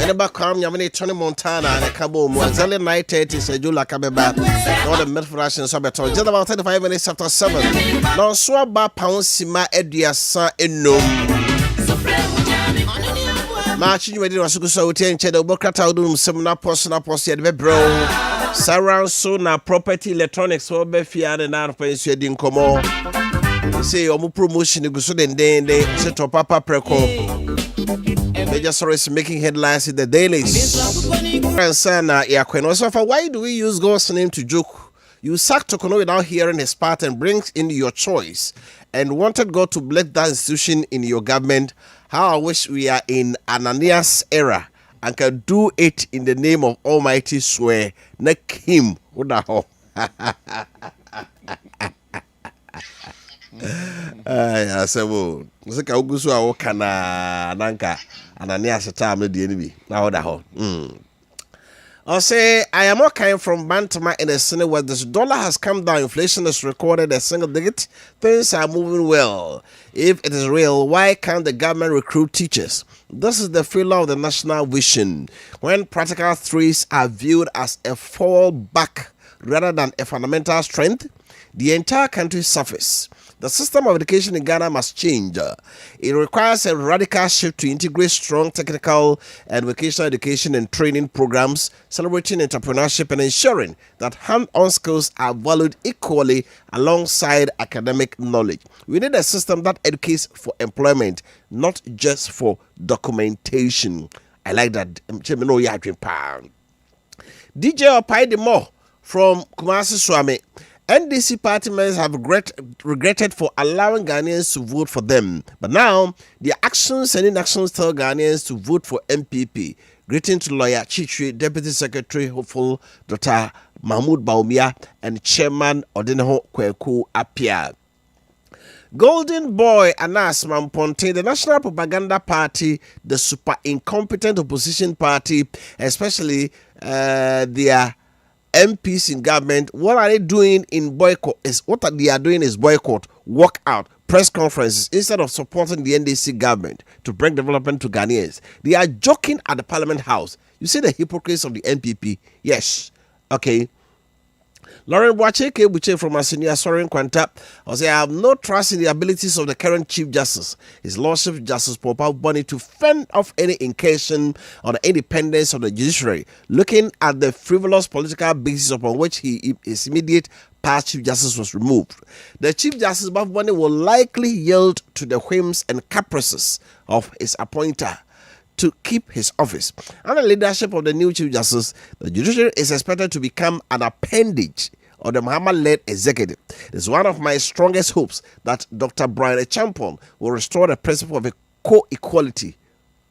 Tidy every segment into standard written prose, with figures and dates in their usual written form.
Edeba Kam Yamini Tony Montana and a Cabo Mozelle 9:30 Sejula Cabeba. All the mid fraction subaton. Just about 35 minutes after 7. Non swaba pound sima edia sa enum. Maakye you ready was so ten chedo bokrata udum semna posna posia de bro. Saran so na property electronics so be fia na pensu edi nkomo. Say omu promotion go so den say to papa preko. Major stories making headlines in the dailies. Why do we use God's name to joke? You sack Tokono without hearing his part and brings in your choice and wanted God to bless that institution in your government. How I wish we are in Ananias era and can do it in the name of Almighty swear. Neck him. What the hell? I said, well, Zaka Ugusu Okana Nanka Ananias time the enemy. Now the whole. I'll say I am okay from Bantama in a city where this dollar has come down, inflation is recorded a single digit, things are moving well. If it is real, why can't the government recruit teachers? This is the failure of the national vision. When practical threats are viewed as a fallback rather than a fundamental strength, the entire country suffers. The system of education in Ghana must change. It requires a radical shift to integrate strong technical and vocational education and training programs, celebrating entrepreneurship and ensuring that hand-on skills are valued equally alongside academic knowledge. We need a system that educates for employment, not just for documentation. I like that. DJ Opaidemo from Kumasi Swami. NDC party members have regretted for allowing Ghanaians to vote for them. But now, their actions and inactions tell Ghanaians to vote for MPP. Greeting to lawyer Chichi, Deputy Secretary Hopeful Dr. Mahmoud Bawumia, and Chairman Wofa Kofi Appiah. Golden Boy Anas Mamponte, the National Propaganda Party, the super incompetent opposition party, especially their MPs in government, what are they doing in boycott? They are doing is boycott, walk out, press conferences instead of supporting the NDC government to bring development to Ghanaians. They are joking at the Parliament House. You see the hypocrites of the MPP? Yes. Okay. Lauren Buache from Asinia Soren Quanta. I have no trust in the abilities of the current Chief Justice, His Lordship Justice Popa Bonnie, to fend off any incursion on the independence of the judiciary, looking at the frivolous political basis upon which his immediate past Chief Justice was removed. The Chief Justice Bob Bonnie will likely yield to the whims and caprices of his appointer to keep his office. Under the leadership of the new Chief Justice, the judiciary is expected to become an appendage of the Muhammad-led executive. It is one of my strongest hopes that Dr. Brian Champon will restore the principle of a co-equality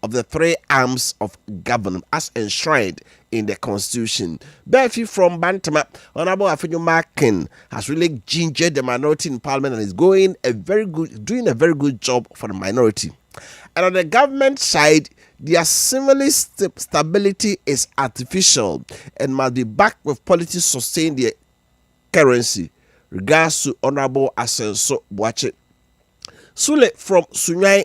of the three arms of government as enshrined in the Constitution. Befi from Bantama, Honorable Afenyo Maakye has really gingered the minority in Parliament and is doing a very good job for the minority. And on the government side, their similar stability is artificial and must be backed with policies to sustain the currency. Regards to Honorable Asenso Boache. Sule from Sunyai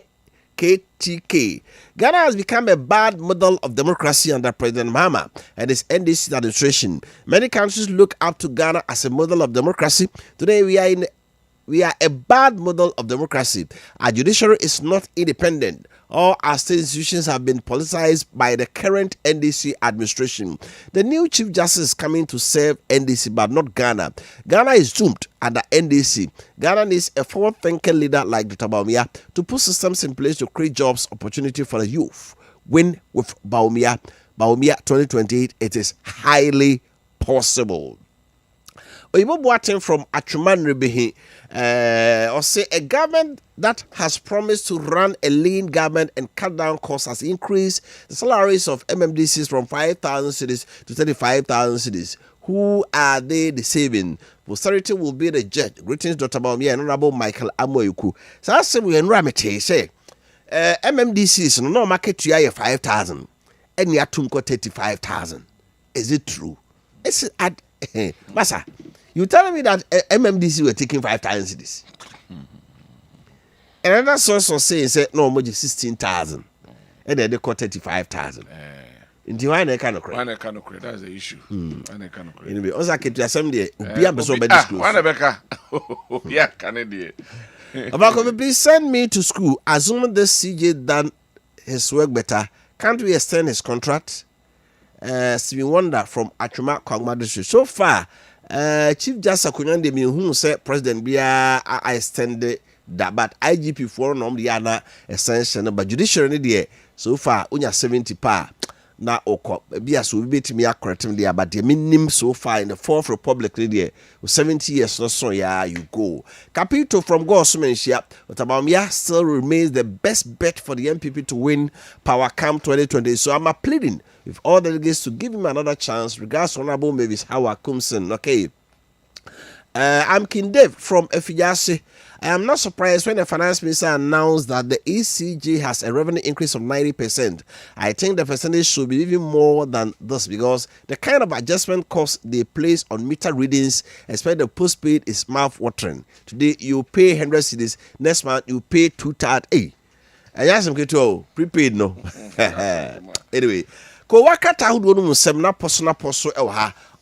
KTK. Ghana has become a bad model of democracy under President Mahama and his NDC administration. Many countries look up to Ghana as a model of democracy. Today we are a bad model of democracy. Our judiciary is not independent. All our state institutions have been politicized by the current NDC administration. The new Chief Justice is coming to serve NDC, but not Ghana. Ghana is doomed under NDC. Ghana needs a forward-thinking leader like Dr. Bawumia to put systems in place to create jobs, opportunity for the youth. Win with Bawumia. Bawumia 2028, it is highly possible. Oyibo Boateng from Atruman Rebehi, or say a government that has promised to run a lean government and cut down costs has increased the salaries of MMDCs from 5,000 cedis to 35,000 cedis. Who are they deceiving? Posterity will be the judge. Greetings, Dr. Bawumia and Honorable Michael Amoyuku. So I say we in Ramete say MMDCs no market to you 5,000 and you are 35,000. Is it true? It's at Massa. You telling me that MMDC were taking 5,000 cedis? Another source was saying, no, more 16,000. And then they got 35,000. Inti why na kind of credit? Why na kind of credit? That's the issue. Why na kind of credit? Anyway, oza ketu asem de obi abeso be school. Why na beka? Yeah, can it About please send me to school. Assuming this CJ done his work better, can't we extend his contract? Stephen Wonder from Achuma Kwangma District. So far, Chief Justice Akunyande mi who said President Bia I extended that, but IGP for normally ana extension, but judiciary there so far unya 70 pa na okọ bia so betimi akretem there, but the minimum so far in the Fourth Republic there 70 years no so yeah you go. Capito from Gosumenshia, Otabamia still remains the best bet for the MPP to win Power Camp 2020. So I'm pleading with all delegates to give him another chance, regards Honorable Mavis Howard Kumson. Okay. I'm King Dave from Efijase. I am not surprised when the finance minister announced that the ECG has a revenue increase of 90%. I think the percentage should be even more than this because the kind of adjustment cost they place on meter readings, especially the postpaid, is mouth-watering. Today you pay 100 cedis, next month you pay 230. I asked him to prepaid no. Anyway, ko wakata hudu no semna poso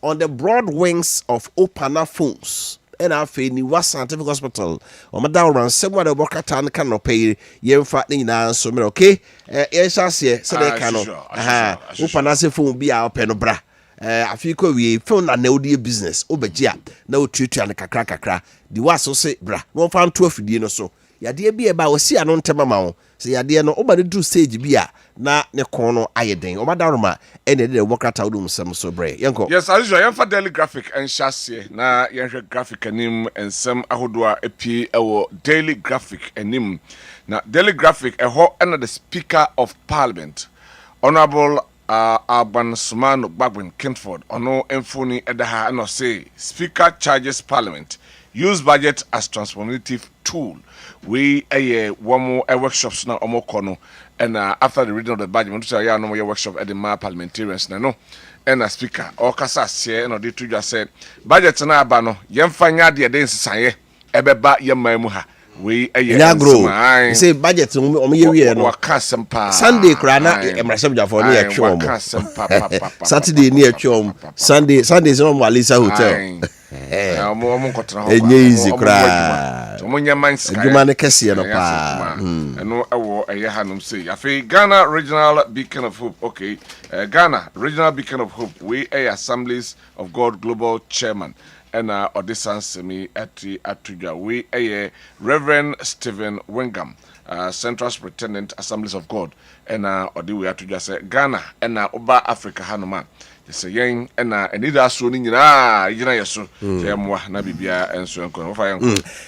on the broad wings of Opana phones. And I feel ni was scientific hospital. Or madam ran somewhere the worker town cannot pay yen fattening now. So, okay, yes, I see, so they cannot. Opana phone be our penobra. I feel we found a no dear business. Obejia, no treat and kakra. The was so say, bra, won't find 12 dinner so. Ya dear be about see an on temamao. Say, ya dear no, over do stage beer. Na ne kono ayeden o madaroma ene de wokata wudum sem so bre yanko. Yes, as usual yan for daily graphic and chassis na yan hwe graphic anim and some ahodo a epi ewo daily graphic anim na daily graphic eho na the Speaker of Parliament Honorable Alban Sumano Gbagwin Kentford ono emfoni edaha no say Speaker charges Parliament use budget as transformative tool. We one more workshops now omo kono. And after the reading of the budget, we say yeah, no more workshop at the parliamentarians no. And speaker, or kasa say no, they just said budget na abano. Yemfanya de den sisaye ebeba yemamu ha. We grow. Say budget omo no. Sunday kra na emrasem jafo no ye twom. Saturday ni ye twom. Sunday no mo Alisa Hotel. Easy kra. Adwuma ne kese no pa. Eno ewo eyehanum say. Afi Ghana Regional Beacon of Hope. Okay. Ghana Regional Beacon of Hope. We Assemblies of God Global Chairman. And Odyssean Semi Atuja. We Reverend Stephen Wingam, Central Superintendent Assemblies of God. And Odiwe Atuja say Ghana and Oba Africa Hanuma. Say yen and anida so ni nyina yeso yemwa na bibia enso enko ofa yen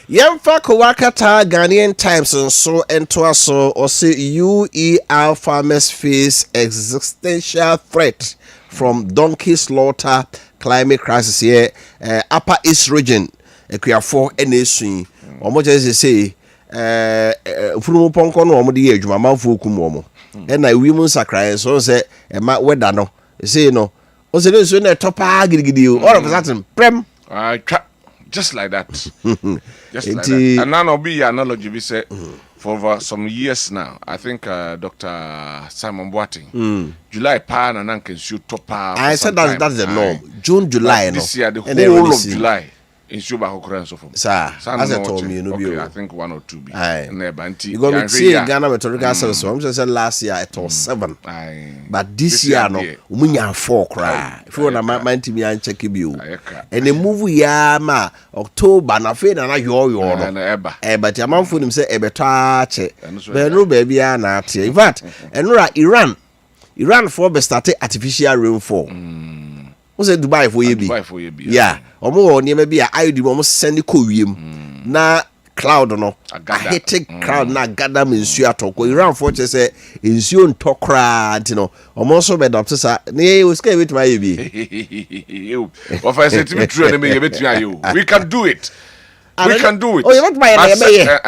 yemfa ko wakata Ghanaian Times so ento aso or say UER farmers face existential threat from donkey slaughter, climate crisis here Upper East region ekuafo enesun omo just say furumu ponko no omo de adwuma manfo kum omo e na wi mu sakran so say e ma weda no say no o say no so na topa gidigidi all of a sudden prem just like that. Just like that. And now be analogy we say for over some years now. I think Dr. Simon Boating July pa na nanken shoot topa. I said that's the norm. June, July, no. This year the whole of July in Shuba Hokran so from. Sir, as I told me, no be. I think 1 or 2 be. You got me see Ghana Meteorological Service. So I'm just saying last year it was 7. But this year no, we are 4 cry. If you want to mind to me and check you. And the movie ya ma October na fe na yo no. But your man for him say e better che. But no baby na tie. In fact, and Iran for be started artificial rainfall. Who say Dubai for ye be? Yeah. Omo ni me be a di omo send ko wiem. Na cloud no. A hectic cloud na gather me nsu atoko. Iran for say nsu ntokra anti no. Omo so be adopt sa. Ne we scare with my be. What I say to me true na me between you. We can do it. We can do it. Oh, you want my I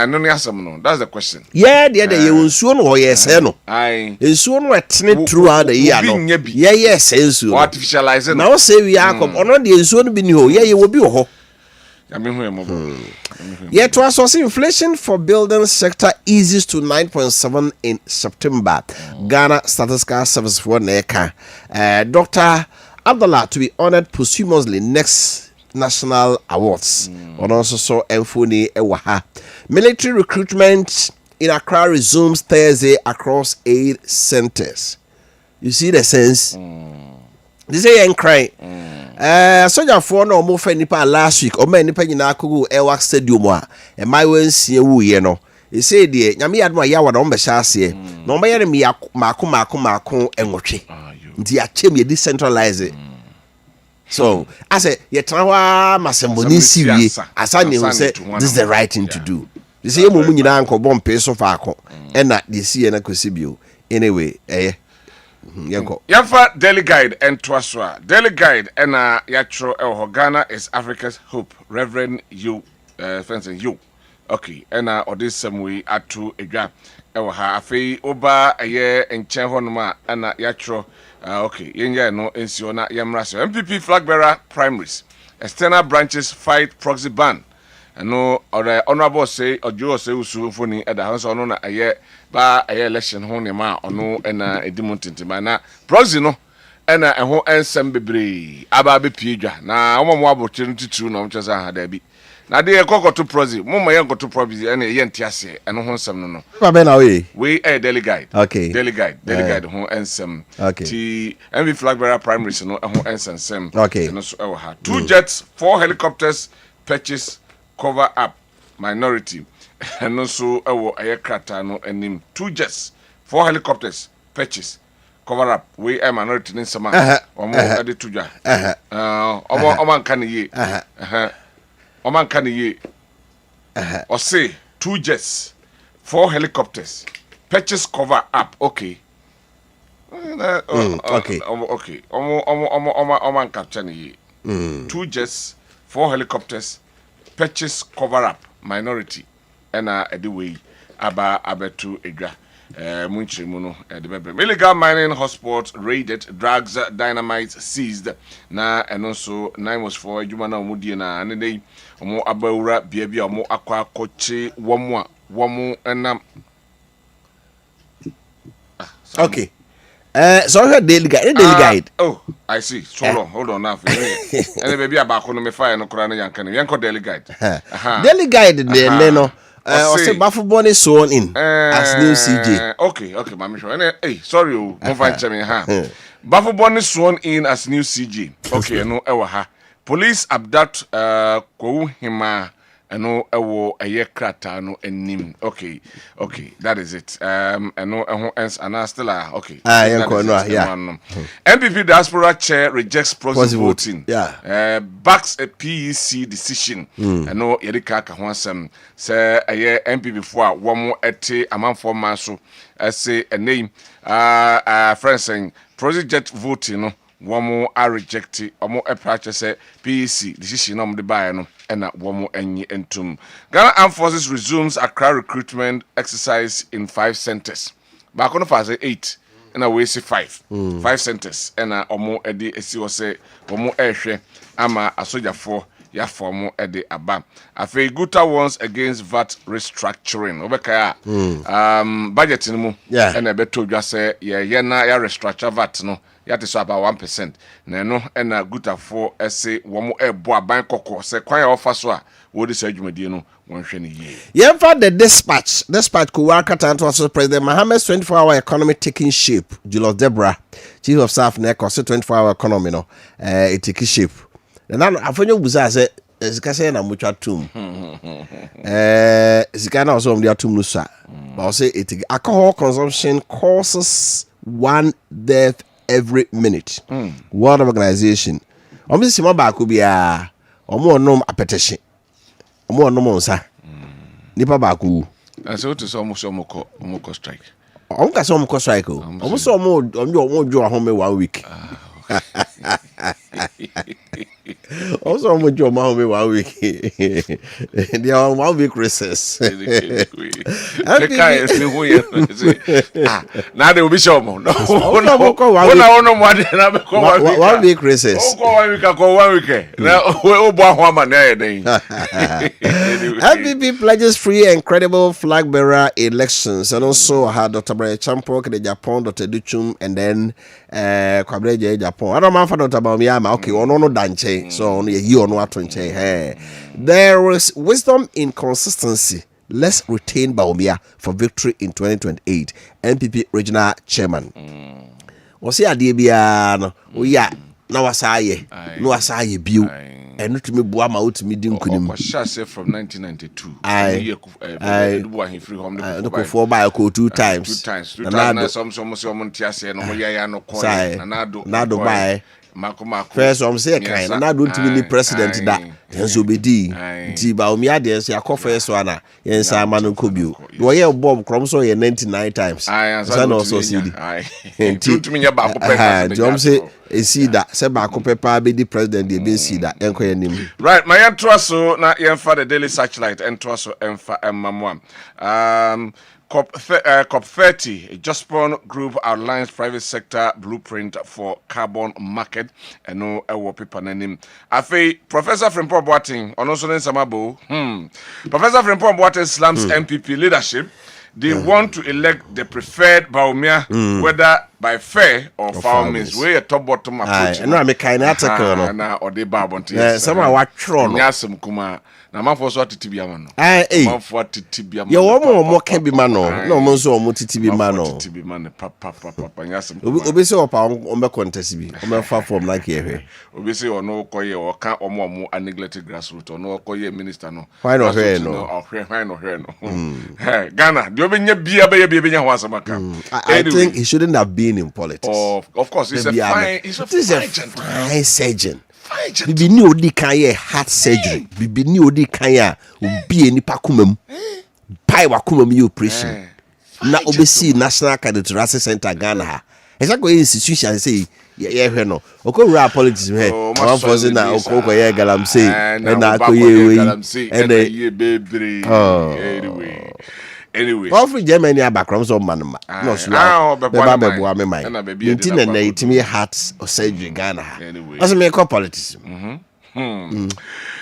don't know no. That's the question. Yeah, the other you nsuo no yes no. Aye. Nsuo no etene throughout the year no. Yeah, yes, nsuo. Artificialize no. Now say we are come. Ono the nsuo no bi ni ho. Yeah, you will be ho. Yet to us, inflation for building sector eases to 9.7 in September. Ghana Statistical Service for NECA. Dr. Abdullah to be honored posthumously next national awards. On also saw Enfuni Ewaha. Military recruitment in Accra resumes Thursday across 8 centers. You see the sense? This is a cry. Soldier for no more for nipa last week. Or many penny na kugu Ewa Stadium. And my way see you know. He said, dear, Yami had my yawa on the chassis. No, my enemy Mako and Mochi. The Achim, you decentralize it. So, I said, Yetrawa Masambonisi, as I knew, said, this is the right thing to do. You see, you know, Uncle Bon Peso Farco, and not this year, and Cosibio. Anyway, Yafa Daily Guide and Twaswa. Daily Guide and Yatro El Ghana is Africa's hope. Reverend you, fencing you. Okay, and or this some way at to a gap. Ewa Afi Oba a year and Chenhonma and Yatro. Okay, Yenya no Insiona Yamraso. MPP flag bearer primaries. External branches fight proxy ban. And no or honorable say or Joe say usu funny at the house on a year by a election honema or no and a demontintimana. Proxy no and a whole ensemble bebre ababe pija. Now I'm more opportunity to no just a debi. Now they go to proxy. Mama young go to proxy and a yentiase and no some no. We a Daily Guide. Okay. Daily Guide home ensemble. Okay. T MV flag bearer primaries no a home ensemble. Okay. And also 2 jets, 4 helicopters, purchase. Cover up minority and also a aircraft no and 2 jets, 4 helicopters purchase cover up we a minority in sama or more added to ja oman can ye oman can ye or say 2 jets, 4 helicopters purchase cover up okay okay oman capture ye 2 jets, 4 helicopters purchase cover up minority and way abetu edwa munchimuno edebebe illegal mining hotspot raided, drugs dynamite seized na and also 9 was for adwuma na omudie na anedei omo abawura bia omo akwa koche womo enam. Okay. So her Daily Guide. Oh, I see. So long. Hold on now. And baby about no me fire no kura no yankan. Yanko Daily Guide. Daily Guide de no. O say Bafubon is sworn in as new CJ. Okay, mama sure. Hey, sorry o. Mo fan cheme ha. Bafubon is sworn in as new CJ. Okay, no ewa ha. Police abduct ko hima eno ewo ayekrata no enim. Okay, that is it. Eno and still okay. Yeah. MPP diaspora chair rejects proxy voting. Yeah. Backs a PEC decision. Eno yedika ka ho asem say aye MPP for a womo ete amanfo maso say a name friends saying project voting no womo are rejected omo e practice PEC decision no de buy no ena womo enyi entum. Ghana Armed Forces resumes Accra recruitment exercise in 5 centers. Back on phase 8 ena we say 5 centers ena omo edi esi wo say omo ehwe ama asojafo ya formo edi aba. Afi Guta wants against VAT restructuring. Obeka budget ni mu ena beto dwa say ye na ya restructure VAT no yati so about 1%. Na no ena Guta for ese womo ebo aban kokko se kwan ya ofa so a wo de sa adwumadie no wonhwe ne ye. Yemfa the dispatch ko waka tanto so President Mohammed's 24-hour economy taking shape. Julius Debra, Chief of Staff na ko 24-hour economy no it take shape. Na afanyo buza se sika se na mucha tum. Sika na so mdia tum no sa. But say it alcohol consumption causes 1 death every minute. World Organization. Omo si mo ba ko bia omo nom apetition. Omo nom nsa. Nipa ba ko. And so to some ko strike. Omo ka so mo strike o. Omo so omo jo ahome 1 week. Also, I'm with your mom 1 week. They are 1 week recess. The guy is me who now they will be show more. No, 1 week recess. 1 week. Now, MPP pledges free and credible flag bearer elections, and also had Dr. Brian Champok, the Japan, Dr. Duchum, and then Kwabreje Japan. I don't know for Dr. Bamiama. Okay, no danche. So only a year no atunche. There is wisdom in consistency. Let's retain Baumia for victory in 2028. MPP regional chairman. Was here Dibiano? Oh yeah. Now asaye. No asaye biu. And not to me boama out me dim kunim. From 1992. Look for by 2 times. 2 times. Some Tiase no ya no coin. Nado by first I'm say kind na don't be president that enso be di ti ba omi ade so yakọ first one na yen sa ma no kobio wo ye bob krom so ye 99 times so na also see di ti me nya ba ko president I'm say e see that say ba ko pepa be di president dey be see that enko yanim right my yen so na yen fa the daily searchlight ento so emfa emmamwa COP 30, a Jospon Group outlines private sector blueprint for carbon market. And no paper name. Afi Professor Frimpong Boateng, Onosone Samabo. Professor Frimpong Boateng slams MPP leadership. They want to elect the preferred Baumia, whether by fair or foul means. We're a top bottom approach. No, I'm a kind article. Or they barbon. Someone what tron. Yasum Kuma. Na manfo so titibia man. Manfo titibia man. Ye wo mo can be man no mo so mo titibi man no. Titibi man papa nyasem. Obi se opa on be contest bi. O me fa form like here. Obi se ono koye o ka omo a neglected grassroots ono koye minister no. Why no here no? Why no here no? Hey, Ghana, do you nya bia be nya ho asamaka. I think he shouldn't have been in politics. Of course, he's a fine surgeon. Bibi ni odi kan ye heart surgery. Bibi ni odi kan ya obi enipa kumam. Pai wa kumam ye operation. Na obesi National Cardiothoracic Center Ghana ha. Esa ko institution say ye hwe no. Okowura politics he. One person na okoko ye galamsey. Na ko ye we. And ye bebre. Anyway. All free Germany background so man. No so. Beba me mind. Inti na itimi heart or surgery Ghana. Anyway. As me call politics.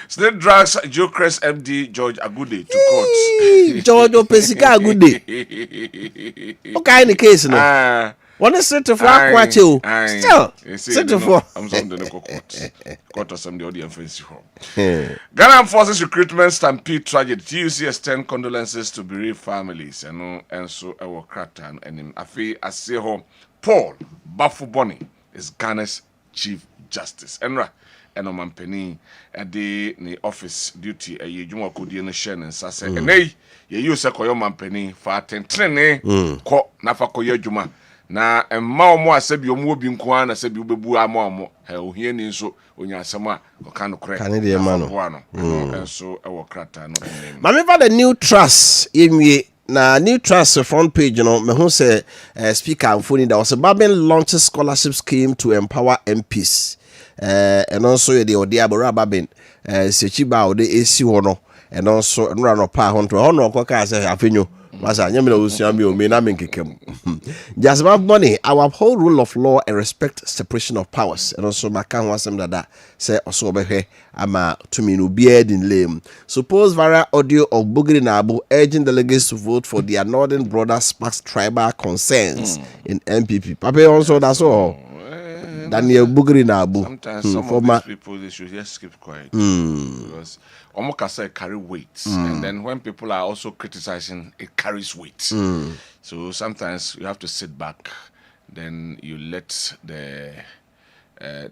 State drags Jokres MD George Agude to court. George Opesika Agude. Okay, in the case no. One is set for Akwache o. Still. Set for. I'm some the court. Court or some the audience for. Ghana forces recruitment stampede tragedy. TUC extend condolences to bereaved families and so our cratan and in Afi Aseho Paul Bafuboni is Ghana's Chief Justice. Enra Enoman Penny at the office duty a ye juma kodi no share and sase enei ye use koyo man penny for tentrene ko nafa koyo juma na emma omo asabi omo obi nko an asabi obebu ama omo he ohie ni nso onya asema oka no kre kan de ma no enso e wo krata no mame the new trust enwie na new trust front page no me hu say speaker Anfoni that was a Babin launches scholarship scheme to empower MPs. And also the Odiabora Babin, Sechiba, the AC Wono, and also run a pa hunter, honor, Coca, say, Afinu, was a Yamino Usiamio, Minamikim. Just about money, our whole rule of law and respect separation of powers, and also Macan was some that say, also be ama to me no beard in lame. Suppose via audio of Bugri Nabu urging delegates to vote for their northern brother sparks tribal concerns in MPP. Papa also that's all. Daniel Bugri Nabu. Sometimes some of these people they should just keep quiet because Omokasa carry weight, and then when people are also criticizing, it carries weight. So sometimes you have to sit back, then you let the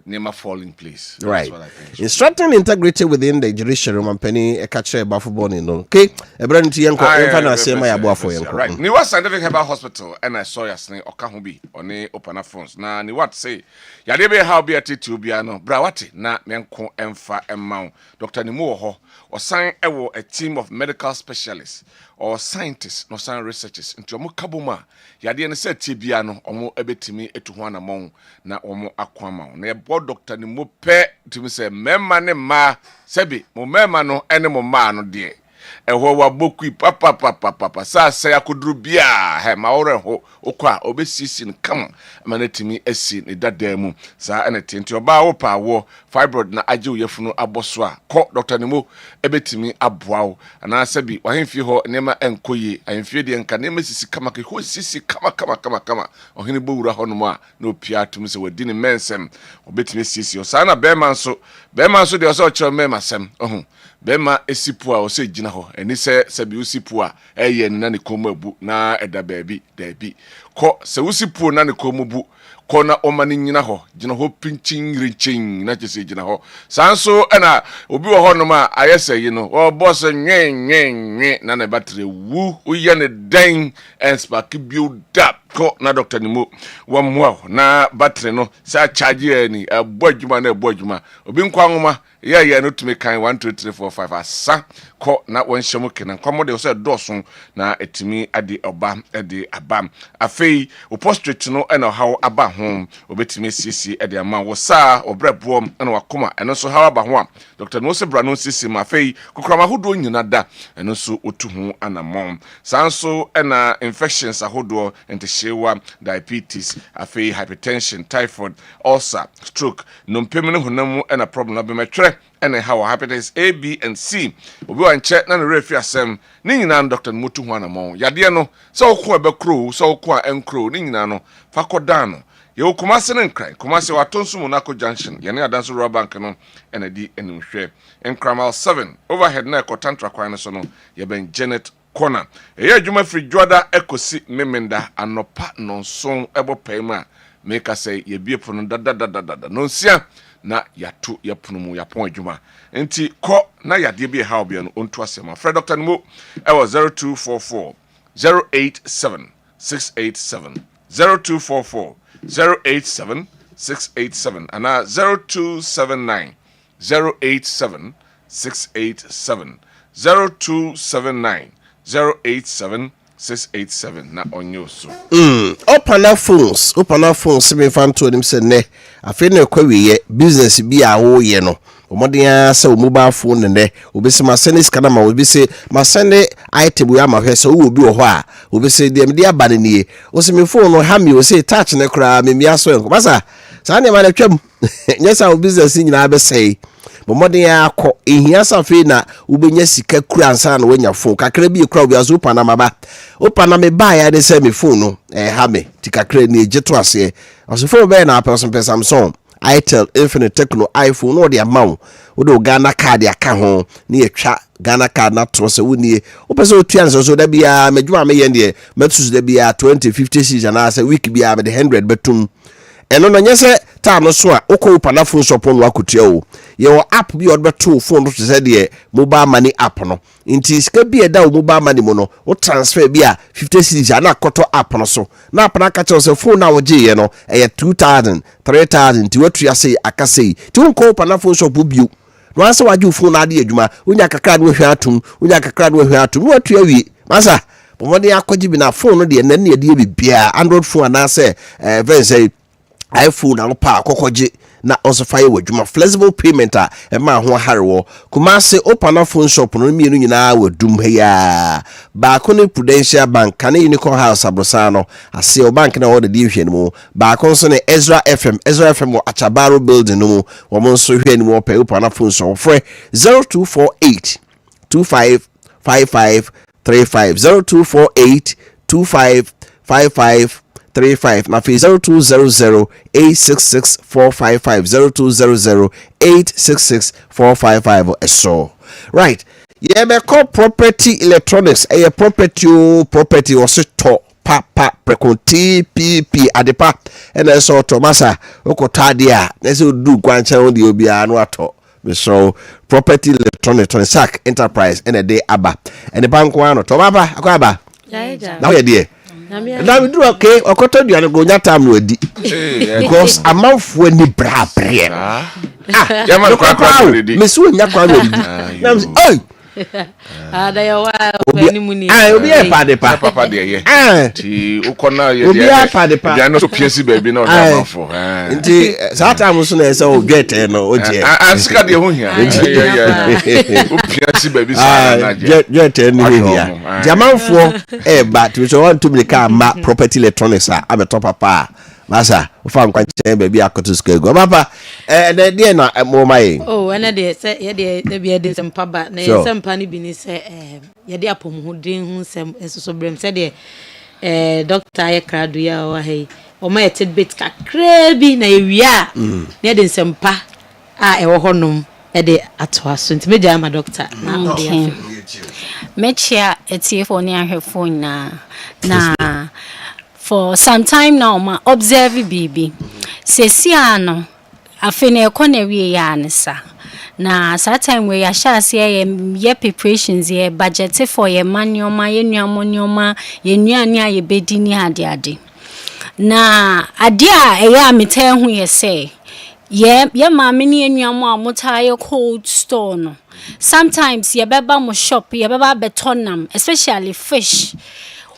name fall in place. That's right. What I think. Instructing integrity within the judiciary, Mampeni, a catcher Bafuboni, no. Okay, a brand to Yanko, right. Niwa Scientific Herbal Hospital, and I saw your snake or Kahubi on the open phones. Now, ni what say? Yadebe how be a titubiano, Brawati, na Menko Emfa Emma, Dr. Nimo, or sign a team of medical specialists. or scientists no science researchers nti omo kaboma yade ne se tibia no omo ebetimi etu ho anamon na omo akwama na ye bo doctor ni mo pe timi se mema ne ma sebi mo mema no ene mo ma no de ehwo wa bokui papa sa yakoduru bia he ma wore ho okwa obesisi nkam manatimi asi ne dadamu sa ene tenti oba wo pa wo fibroid na age uyefunu aboso a ko doctor nimo ebetimi aboawo ana sabi wahemfie ho nema enkoye ahemfie de nka nema sisi kama ke ho sisi kama ohene bowura ho no a na opia atum se wadi ne mensem obetimi sisi o sa na bema nso de o so kire mema sem ohun bema esipu a o se gina ho eni se sabi usipu a eye na ne komu abu na eda baabi dabi ko se usipu na ne komu bu ko na omani nyina ho gina ho pinchin rinchin na chese gina ho sanso na obi wo ho no ma ayese yi no o boss nwen na ne battery wu uye ne den en spark build up ko na doctor nimo wamwa na battery no sa charge ni abodwuma na abodwuma obi nkwa nwoma yeah no to me kind 1 2 3 4 5 asa ko na wonhyem kenan kwamo de so dosun na etimi ade oba ade abam afei o prostrate no na hawo aba ho obetimi sisi ade ama wo sa obrabom na wakoma eno so hawo aba ho a Dr. Nose Brano sisi ma afei kokrama hodo nyina da eno so otu ho anamon sanso na infections ahodo entehyewa diabetes afei hypertension typhoid ulcer stroke no mpemene honam na problem na be metwe ene how hepatitis A, B and C obi wan che na refi asem ni nyina Dr. Mutu ho anamon yade no so okwa be kro so okwa enkro ni nyina no fakodano ye okumase ne nkran kumase watonso Monaco junction ye ne adanso rural bank no ene di enimhwe enkramal 7 overhead na ekotantra kwan no so no ye ben Janet corner ye adwuma free joda ekosi memenda anopa nonson ebo pema make say ye bie pono da nonsia na yatu yapunumu yapon adwuma enti ko na yade bi ha obia no onto asema Fred Dr. Nimo ewo 0244 087 687 0244 087 687 and 0279 087 687 0279 087 687 na onyoso opana phones me fan to them say ne afi na kwawiye business bi a wo ye no omoden say mobile phone ne obesi ma send scanner ma obesi ma send item we ama hwe say wo bi wo ho a obesi dem de aba ne nie o se me phone no ha me o say touch ne kra me mi aso enko basa sa ne ma na twam nyesa business nyina be say bomodin akọ ehia safe na ubenya sika kura ansa na wenya phone kakra bi kura obi azu panama ba o panama ba ya de say me phone no ha me tikakra ni ejeto ase aso phone be na person pe Samsung Itel Infinite Techno iPhone no de amount o do Ghana card aka ho na yetwa Ghana card na to se woni o pese o tuan so da bia medwuma me ye de metus da bia 20 50 season na say week bia me de 100 betum eno no nyese time no so a okọ upana phone shop no akotua o ye o app bi odbeto phone to say de mobile money app no nti sika bi eda o mobile money mo no o transfer bi a 50 cedis na akoto app no so na app na ka che so phone na wo je ye no 2000 3000 ti watua say akasei ti onko upana phone shop bio no asa waje phone na ade adwuma onya kakra no hwe atum watua wi masa pomode akoji bi na phone no de na ne de bibia Android phone na say very say iPhone na pa kokoje na also fire wadwuma flexible payment a ma ho harewo Kumase open phone shop no mienu nyina wadum heya ba ko ne Prudential Bank kan Unicorn House Abrosano ase o bank na order di hwe no ba ko so ne Ezra FM wo Achabaro building no wo mo so hwe ni wo pay open phone shop for 0248 255535 0248 255535 na 0200 866 455 0200 866 455 eso right yeah me call property electronics property was to papa preconti pp adepa and so Tomasa okotadia na se du kwancha on the obia no ato so property electronics sack enterprise and a day aba and the bank one to baba akwaba now you there na we do okay okoto duane go nya time no adi because amanfo ni bra bre jaman kwa mesu nya kwa no adi na ey Ada ya wa pani muni. Obi e pade pa. Papa de ye. Ti ukona ye. Obi e pade pa. Ya no so piesi baby no da for. Nti sata muso na ese o get no o je. Ansika de ho hia. O piesi baby sa na je. Get ni hia. Jamanfo but we want to be car ma property electronics am top papa. Masa, ufa nkwanche baby akoto school go. Papa, na dey na mo mai. Oh, na dey say ye dey be dey sempa ba. Na ye sempa ni bi ni say ye dey apom ho den hu sem ensoso brem say dey doctor ye krado ya wa hey. O ma ye tidbit kakra bi na ye wia. Na dey sempa e wo honom e dey ato aso. Nti meja ma doctor na o dey afi. Mechia etiefo ni ahwefo na for some time now ma observe bibi sesi ano afene ekona wie ya ansa na that time we ya shase ye preparations ye budget for ye manioma ye nuamonioma ye nuane a ye bedini ade na ade a eya metan hu ye say ye maame ni nuamo a motaye cold store no sometimes ye beba mo shop ye beba betonam especially fish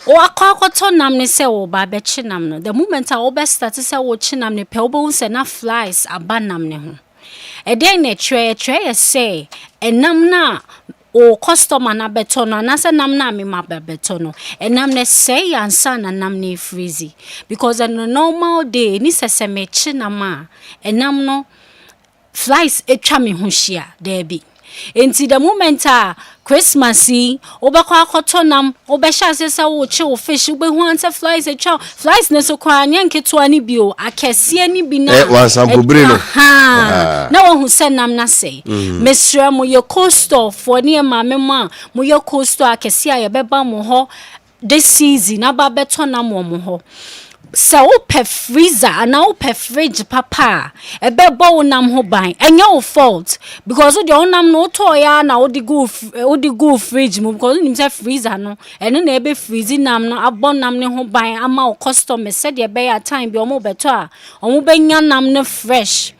o akwakoto nam ne se wo ba be chinam no the moment a wo be start se wo chinam ne pe wo be se na flies abanam ne ho e den na tre say enam na o customer na beto no na se nam na me ma beto no enam ne say ansa na nam ne freezy because on a normal day ni se me chinam a enam no flies etwa me ho hia there be enti the moment a Christmasy obekwa akotonam obesha sese wo che wo fish ube hu anse flies flies ne so kwa nya nketo ani bio akese ni bi na wansampo bre no na wo hu se nam na say mesra mo ye costo for ne ma mema mo ye costo akese a ye beba mo ho this season aba beto na mo ho so pe freezer and now pe fridge papa ebebo wonam ho ban enye wo fault because the wonam no to ya na wo di go fridge mu because nim say freezer no eno na ebe freeze nam no abonam ne ho ban ama wo customer said ye be ya time bi omo beto a omo benya nam no fresh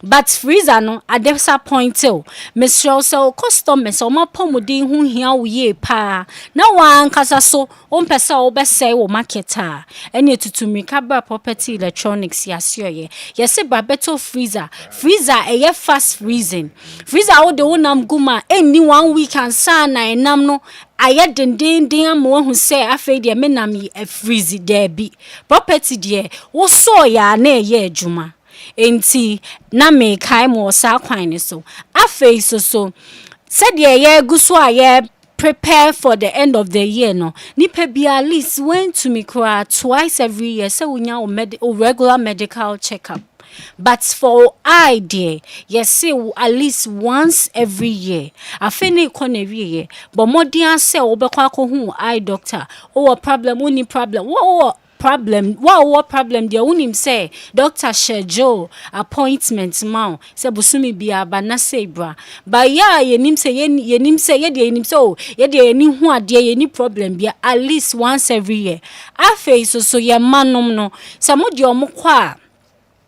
but freezer no at disappoint you Mr. so customers o ma pomodin hu hia wo ye pa na wan kasa so o mpesa o be say wo market a ene tutumi ka ba property electronics yasioye yesi ba beto freezer eye fast freezing freezer o de wonam guma eni 1 week ansa na enam no aye dendenden am hu say afei de menam e freeze there be property de wo so ya na eye adwuma enti na me kai mo sa kwan ni so afei so said ye guso aye prepare for the end of the year no nipa bi at least went to me cry twice every year say unya o regular medical checkup but for I dear yes say at least once every year afeni kon every year but modern say obekwa ko hu eye doctor o problem uni problem what problem there unim say doctor schedule appointment ma say busumi bia ba na say bra but yeah yenim say ye de eni hu ade ye ni problem bia at least once every year afei so ye manom no say mo de omkwa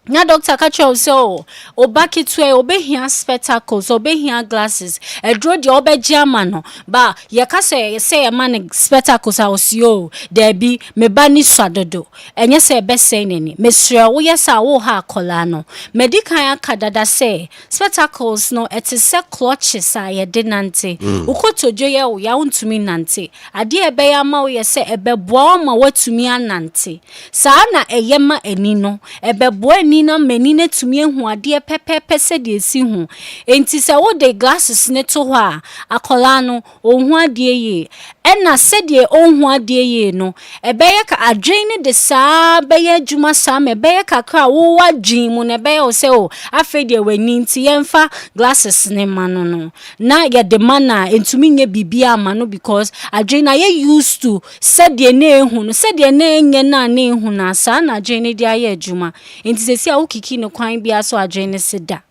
na doctor ka chow so obaki to obehia spectacles obehia glasses edro de obejama no ba ye ka say man spectacles ausio there be me bani swadodo enye say be say neni mesre wo yesa wo ha kola no medical akadada say spectacles no it is say clutches a ye denante ukotojo ye wo ya untumi nante ade ebe ya ma wo ye say ebe boa ma watumi anante sa na eyema eni no ebe boa na menine tumi ehu ade pepepe se de esi hu enti se wo de glasses ne to ho a akola no ohu ade ye ena se de ohu ade ye no ebe ye ka adwen ne de sa be ye adwuma sa me be ye kakra wo wadwen mu ne be ye o se o afi de wani nti ye mfa glasses ne mano no na ye de mana entumi nye bibia ma no because adwen na ye used to se de na ehu no se de na enye na ehu na sa na adwen ne de aye adwuma enti se si a ukiki no kwan bia so adwen ne seda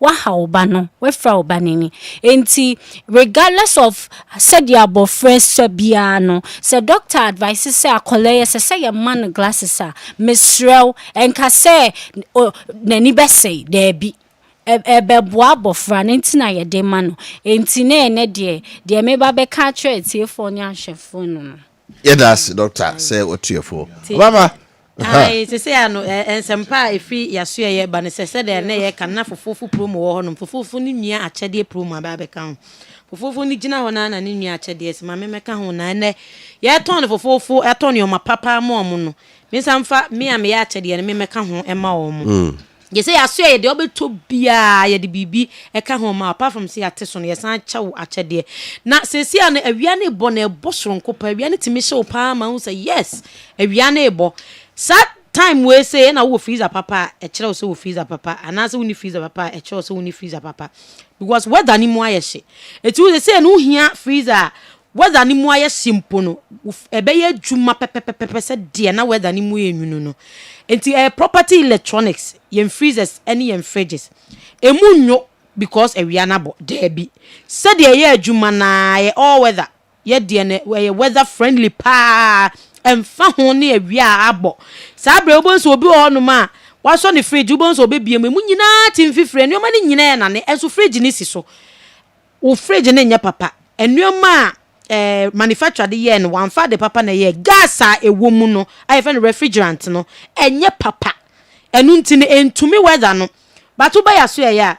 wa ha oba no we fra oba nini enti regardless of said ya boyfriend so bia no se doctor advice say akole se ye man glasses a mesrel enka say nani be say there be beboa bofra ntina ye de ma no entine ene de me ba be ka kire tiefo ni ahwefo no yeah that's doctor say what you for baba ai se ano ensempa efi yaso ye ba ne se de na ye kana fofofu promo wo honom fofofu ni nua achede promo aba be kan fofofu ni gina ho na ni nua achede ese ma memeka ho na ne ye ton fofofu e ton yo mapapa mo no me samfa me am ye achede ne memeka ho e ma wo mo ye say yaso ye de obeto bia ye de bibi e ka ho ma apart from say ate so no ye san chawo achede na sesi an awia ne bo na ebo soronko pa awia ne timi hye pa ma hu say yes awia ne ebo sat time we say na wo freezer papa e kire wo say wo freezer papa anase wo ni freezer papa e kire wo say wo ni freezer papa because weather ni mu ayehye eti wo say no hia freezer weather ni mu ayehye mpo no ebe ye adwuma pepepepe se de na weather ni mu enwunu no enti property electronics yen freezers any yen fridges emu nyo because ewia na bo there be se de ye adwuma na ye all weather ye de ne weather friendly pa emfa ho ne awia abo sa bre obonso obi ho no ma waso ne fridge obonso obebie mu nyina timfifre ne o ma ne nyina na ne enso fridge ne si so o fridge ne nya papa enuoma manufacturer de ye no wanfa de papa na ye gas a ewo mu no aye fa no refrigerant no enye papa enu ntine entumi weather no batu ba yaso ya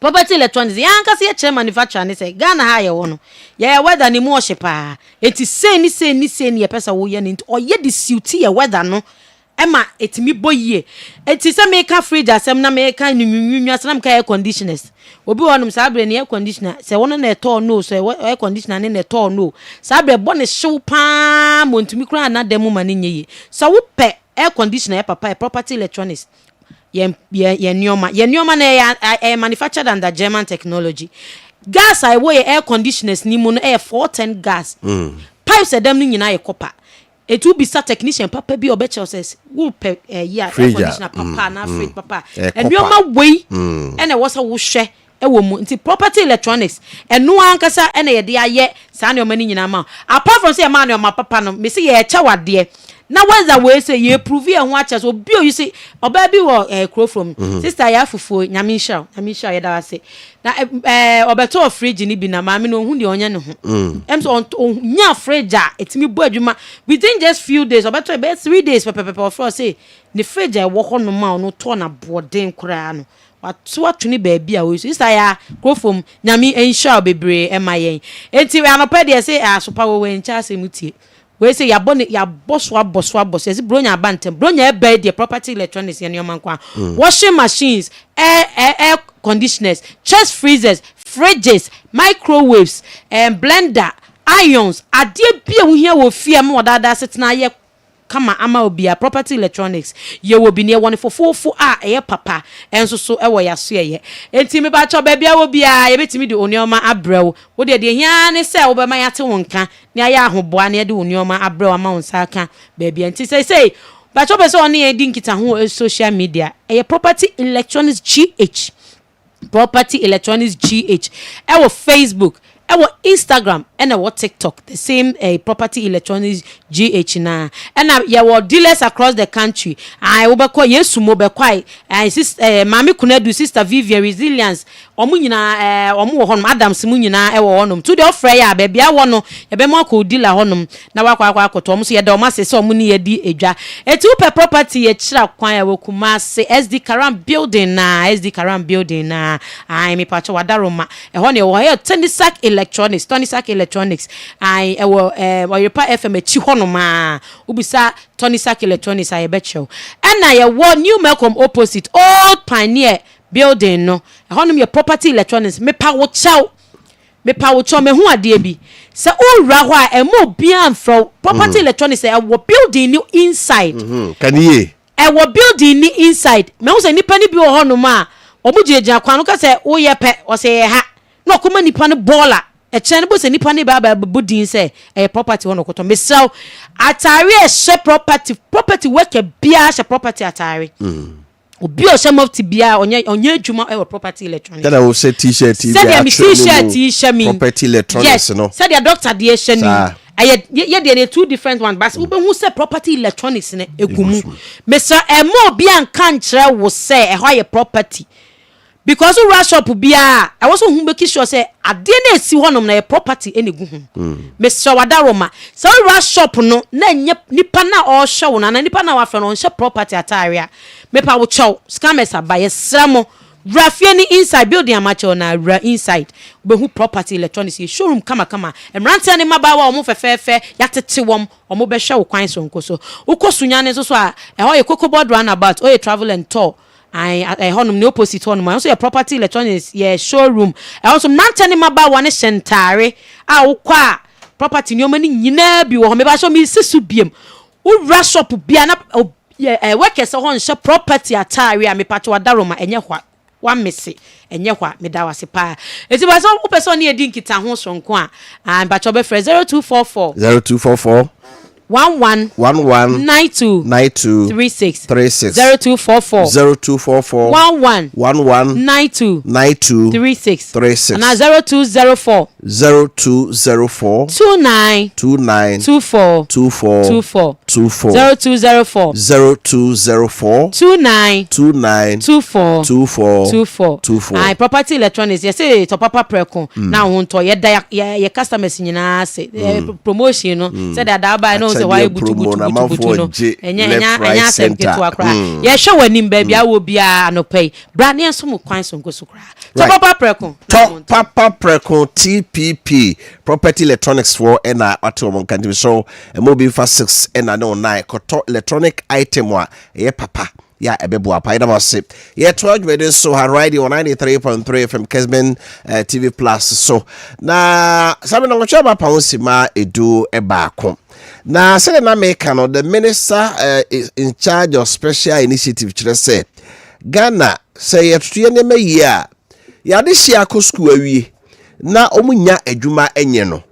property electronics yanka se che manufacturer ne say Ghana ha ye wo no ye weather ni mu ohyepa eti sei ni ye pesa wo ye ni oye de suit ye weather no ema etimi boyie eti se me ka fridge asem na me ka nyunyu asem ka air conditioners obi wonum sabre ne air conditioner se wono na eto no so air conditioner ne eto no sabre bo ne hyew pa montumi kura na demu ma ne nyeye so wo pe air conditioner e papa property electronics ye nyoma na manufactured under German technology gas I way air conditioners ni mu no 410 gas pipes edam ni nyina ye copper it will be sa technician papa bi obeche says wo pe air conditioner papa na fridge papa nyoma wey ene wo sa wo hwe ewo mu nti property electronics eno ankasa ene ye de aye sa nyoma ni nyina ma apart from say ma nyoma papa no me say ye chawade na whether we say you prove e ho acha so bi o you see oba bi wo crow from sister ya fufu nyamisha ye da wase na obeto fridge ni bi na ma me no hu de onye ne ho so nya fridge a etimi bo adwuma within just few days obeto be 3 days pepepep for say the fridge e wo ho no ma no to na boden kura no watu ni baby a we sister ya crow from nyami ensure bebre emayen enti we anopa de say asopa wo we ncha asemutie we say ya boss yes bronya bantem bronya e the property electronics yan your man kwa washing machines air conditioners chest freezers fridges microwaves blender irons adie bia wo hia wo fie ma odada setena ye kama ama obia property electronics ye wo bi ne woni fofofo a eye papa enso so e wo yaso ye enti me ba cho ba bia wo bia ye betimi de onioma abrew wo de hia ne se wo be ma yate wonka ne aya ahoboa ne de onioma abrew ama wonsa aka ba bia enti say ba cho be so oni e di nkita ho social media eye property electronics GH property electronics GH e wo Facebook our Instagram and our TikTok the same property electronics GH na and your dealers across the country I obekwa yesu mo bekwai sister mami kunadu sister Vivian resilience omu nyina omu wo honom Adams mu nyina e wo honom to the offer ya ba bia wo no ye be mo ko dealer honom na wakwa akoto omu so ye da omu asese omu ni ye di edwa eti upe property ye kira kwan ya wokuma se SD Karam building na ai me pacho wadaroma e ho ne wo he Tony Sack Electronics I Wofa FM chi honoma ubisa Tony Sack Electronics I betcho and na ye wo New Malcolm opposite Old Pioneer building no honum your property electronics me pa wo chaw me hu ade bi se o ra ho a mo bia from property electronics e wo building new inside can ye e wo building ni inside me hu se nipa ni bi wo honoma omujeja kwan no ka se wo ye pe o se ha no kuma nipa ni baller e chen bo se nipa ni ba budin se property wono koto mesraw atare e she property work bia she property atare obi o she mofti bia onye adwuma e property electronics that I will say t-shirt property electronics no said the doctor de she ni ye de two different one but we who say property electronics ne egumu mesra e mo bia nka nkyere wo se e ho ye property because we rush up bia I was who make sure say ade na esi honom na property enegu hu Mr. Wadaroma so rush up no na nipa na o hwe na nipa na wa fe no hwe property atarea mepa wo chow scammers abaye sramo rafie ni inside building amacho na ra inside be hu property electronics showroom kama emrante ne mabawa omo fefefe yatete wom omo be hwe wo kwan so nkoso ukosunya ne so a ho ye Cocoa run about o ye travel and tour I honum no opposite honum also your property electronics yeah showroom also nantani maba wane sentare a ukwa property nyoma ni nyina bi wo me ba so mi sisu biem wo rush up bia na workers ho nche property atare a me pato Wadaroma enye hwa wa mese enye hwa me da wase pa eti ba so wo person na edi nkita ho sonko a ba cho be 0244 11 92 36 0244 11 92 36 and 0204 29 24 0204 29 24 I property electronics yes say to papa preko na ho to ye customers nyina say promotion no say that buy no say why butu no enya center ye hwe wanim ba bia wo bia anopai bra ne enso mo kwan so nkoso kra to papa preko TPP property electronics for na atom kan so mobile for 6 na no 9 koto electronic item wa ye papa ya ebebu apa ida mase ye to adwede so ha radio 93.3 FM Kessben TV Plus so na sabe no cho ba pa wonsima edu ebaako na say na make no the minister is in charge of special initiative kire say Ghana say yetuye ne mayi a ya de hia ko school awie na omunya adwuma enye no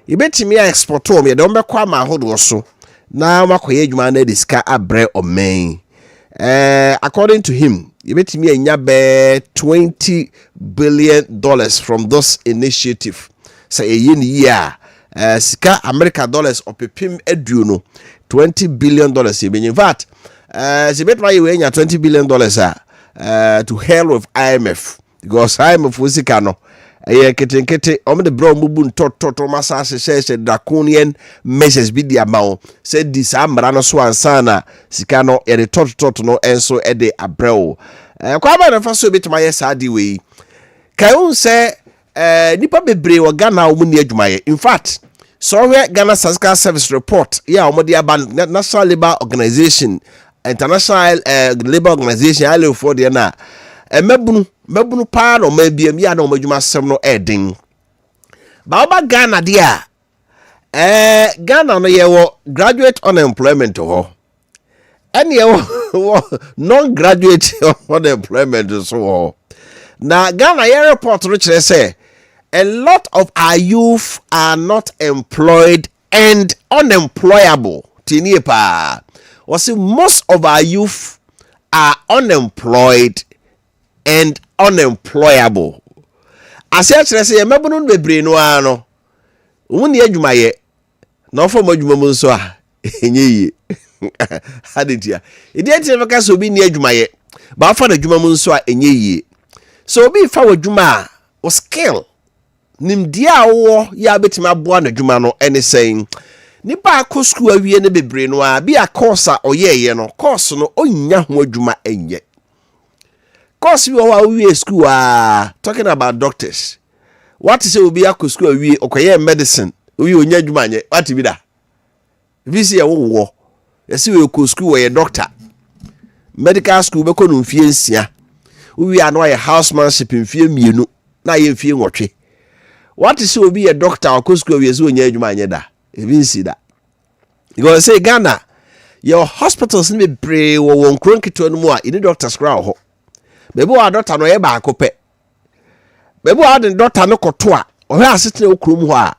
ibetimi export o me de ombekwa ma hodo so na makoye adwuma na diska abre omen according to him ibetimi enya be $20 billion from this initiative say a year sika America dollars opepim edu no $20 billion in fact sibetwa ye enya $20 billion to hell with IMF because IMF wosika no ketenkete om de bro mubu ntototo masase sheshe draconian measures bi dia mawo said this amra no so ansana sika no e de tototo no enso e de abrel kwa ba na faso bituma yes adi we kai un se nipa bebre wo Ghana wo ni adwumaye in fact so we Ghana Statistical Service report ya o de aba National Labour Organization International Labour Organization ale for de na mebunu pa no mabiem ya na omadwuma sem no edin ba oba Ghana dia Ghana no ye wo graduate unemployment ho and ye wo non graduate unemployment so ho na Ghana ye report no kire say a lot of our youth are not employed and unemployable tinie pa was most of our youth are unemployed and unemployable. As I say, a mabunu bebre no ano. Wuni adwumaye. Na ofo madwuma mu nso a enye yi. Haditia. Idi enti faka so bi ni adwumaye. Ba afa na adwuma mu nso a enye yi. So obi fa wadwuma o skill. Nimdia wo ya betima aboa na adwuma no ene saying. Nipa akọ school awie ne bebre no a bi a course a oyeye no course no onya ho adwuma enye. Course we school talking about doctors. What is it will be a school we okay medicine. We onya adwuma nye. What be that? If you see a wo. You see we go school we a doctor. Medical school be ko no mfie nsia. We are no a housemanship mfie mienu na ye mfie nwotwe. What is it will be a doctor or school we so onya adwuma nye da. Even see that. You go say Ghana your hospitals ni be pray wo won kronkito no mu a ini doctors kra ho. Bebo a doctor no ye ba akopɛ. Bebo a the doctor no koto a ohwe asete okrum ho a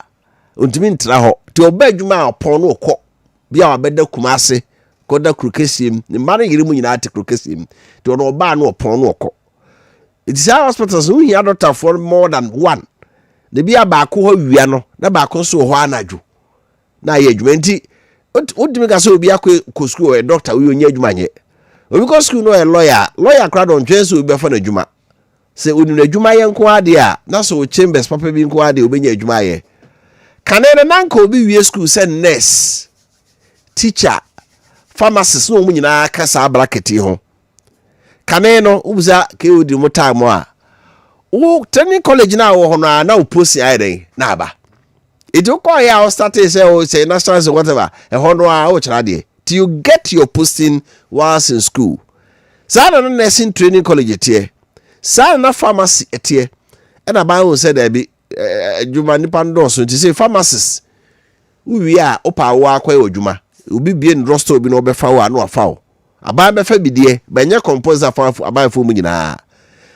ontimi ntra ho. Ti oba adwuma a pon no okɔ. Bia wa beda kumase koda krokesiem. Ni mare yiri mu nyina ate krokesiem. Ti ono oba no pon no okɔ. It is our hospitals who hear doctor for more than one. The bia ba ko ho wia no na ba ko so ho anadwo. Na ye adwuma nti odimi ka so obi akɔ school a doctor we onya adwuma nye. Because school no a lawyer crowd on Jesu be for the Juma. se unu adwuma ye nko ade a na so chambers papa bi nko ade obenya adwuma ye kane na nanka obi wie school se nurse teacher pharmacist no nyina ka sa bracket ho kane no ubuza ke odi mo time a wo training college na wo ho na wo post ayden na aba it you call ya start say national whatever e ho no a wo kira de till you get your posting whilst in school sa na nursing training college tie sa na pharmacy tie and about who said there be adwuma nipa ndo so ti say pharmacist wi a opa wo akwa adwuma obi bie ndrosto obi no be fa wo anu afa wo aba be fa bidie benye composer fa aba fo mu nyina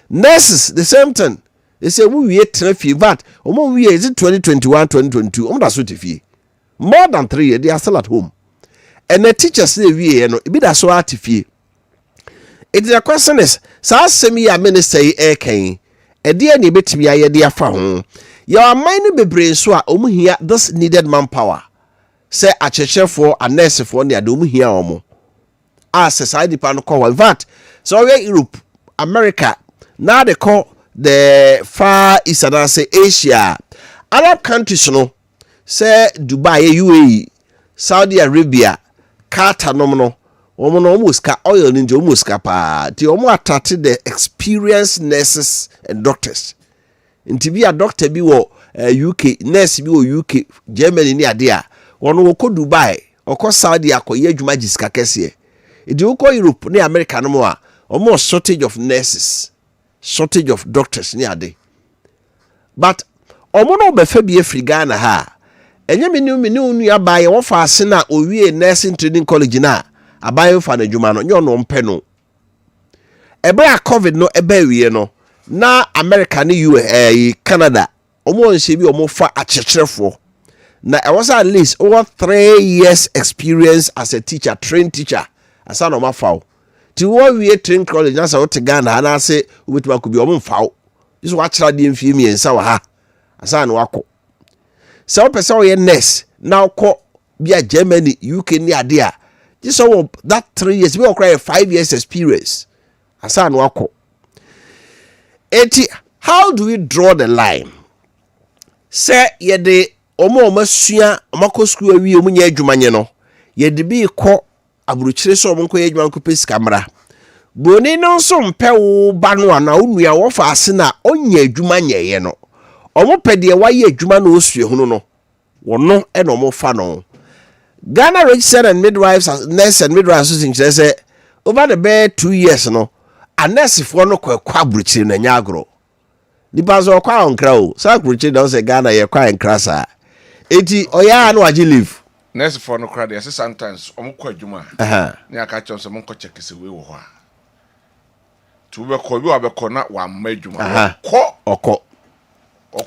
nurses the same thing they say we traffic vat omo we is it 2021 2022 omo da so tifie more than 3 years they are still at home and the teachers say we no bi da so atifie it the question is sa semi ya minister e kan e de ani betimi aye de afa ho your mind bebre so a omo hia this needed manpower say achechefo a nurse for ne ade omo hia omo as society pan call vat so we Europe America now they call the far east and say Asia Arab countries no say Dubai UAE Saudi Arabia Qatar no almost ka oil ninja almost ka pa ti omo attract the experienced nurses and doctors nti bi a doctor bi wo UK nurse bi wo UK Germany ni ade a wono wo ko Dubai okọ Saudi akoye adwuma gisika kese e di wo ko Europe ni America no mo a almost shortage of nurses shortage of doctors ni ade but omo no be fa bi afri Ghana ha enye meni unu abaye wo fa ase na owie nursing training college na abaye fa na dwuma no nyo no mpe no ebra covid no eba wie no na America ni Canada omo nse bi omo fa achechefo na I was at least over 3 years experience as a teacher trained teacher asa no mafaw ti wo wie train college na sa wote Ghana na ase obetima ko bi omo mfaw this wa kira de mfie miensa wa ha asa no wako se wo pese wo ye nurse na wko bia Germany UK ni ade a this all that 3 years we require 5 years experience asa no wako eti how do we draw the line say ye de omo masua omako school awie omunya adwumanye no ye de bi ko aburuchire so omonko ye adwuma ko pesi kamera boni no so mpe wo ba no ana onua wo fa ase na onya adwumanye ye no omo pede wa ye adwuma na osue hunu no wono e no mo fa no Ghana Registered and Midwives Nurse and Midwives Association say over the bare 2 years no a nurse for no kwa aburuchire na nyagro nipa so kwa onkra o sa aburuchire don say Ghana ye kwa enkra sa eti oya no agi leave nurse for no crowd yes sometimes omko adwuma ni aka chon so monko check se we wo ho a tu be ko bi wa be ko na wa ma adwuma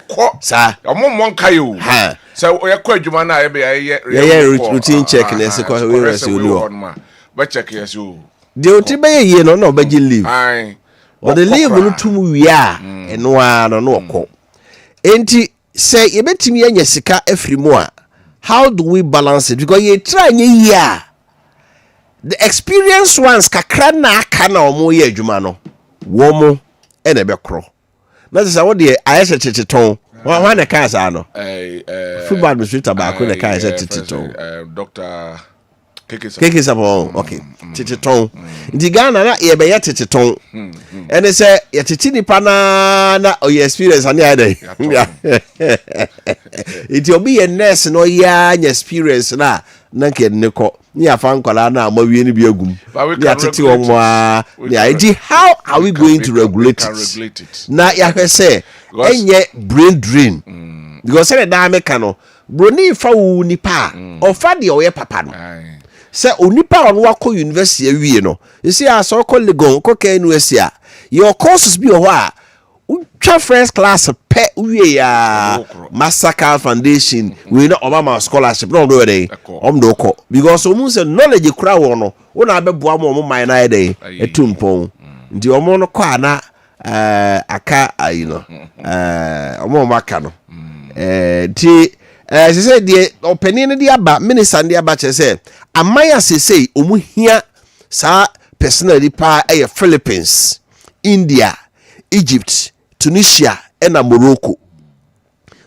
ko sa ommo nka yo se oya ko adwuma na ye routine check na se ko we resi olu ba check yes o de oti be ye no na obagi leave o the leave no tum wi a eno a no ko enti say you betimi anya sika afrimu a how do we balance it because you try nye here the experienced ones kakra na aka na omo ye adwuma no wo mo e na be kro na say what the ayese teteton wa na kan sa no football administrator ba ko na kan ayese teteton Dr. Keke Sabon okay teteton ndi Ghana na ye be ye teteton ene say ye tete nipa na o ye experience ani ade it obi ye nurse no ya nya experience na nke ne ko ni afa nkwala na amawie ni bi agum ya tete wo mwa ya how are we going to regulate it na ya say enye brain drain because say da meka no broni fa wu nipa o fa de o ye papa no say onipa on wako university awie no you see as o ko legon ko ka university a your courses bi o ho a utwa first class pe wie ya massacre foundation we no Obama scholarship no do dey do ko because omun say knowledge kura wo no wo na abeboa mo man na dey etumpon ndi omo no kwa na aka you know omo maka no ti she said the opinion di aba minister di aba che say amaya say omu hia sa personally pa Philippines India Egypt, Tunisia, and Morocco.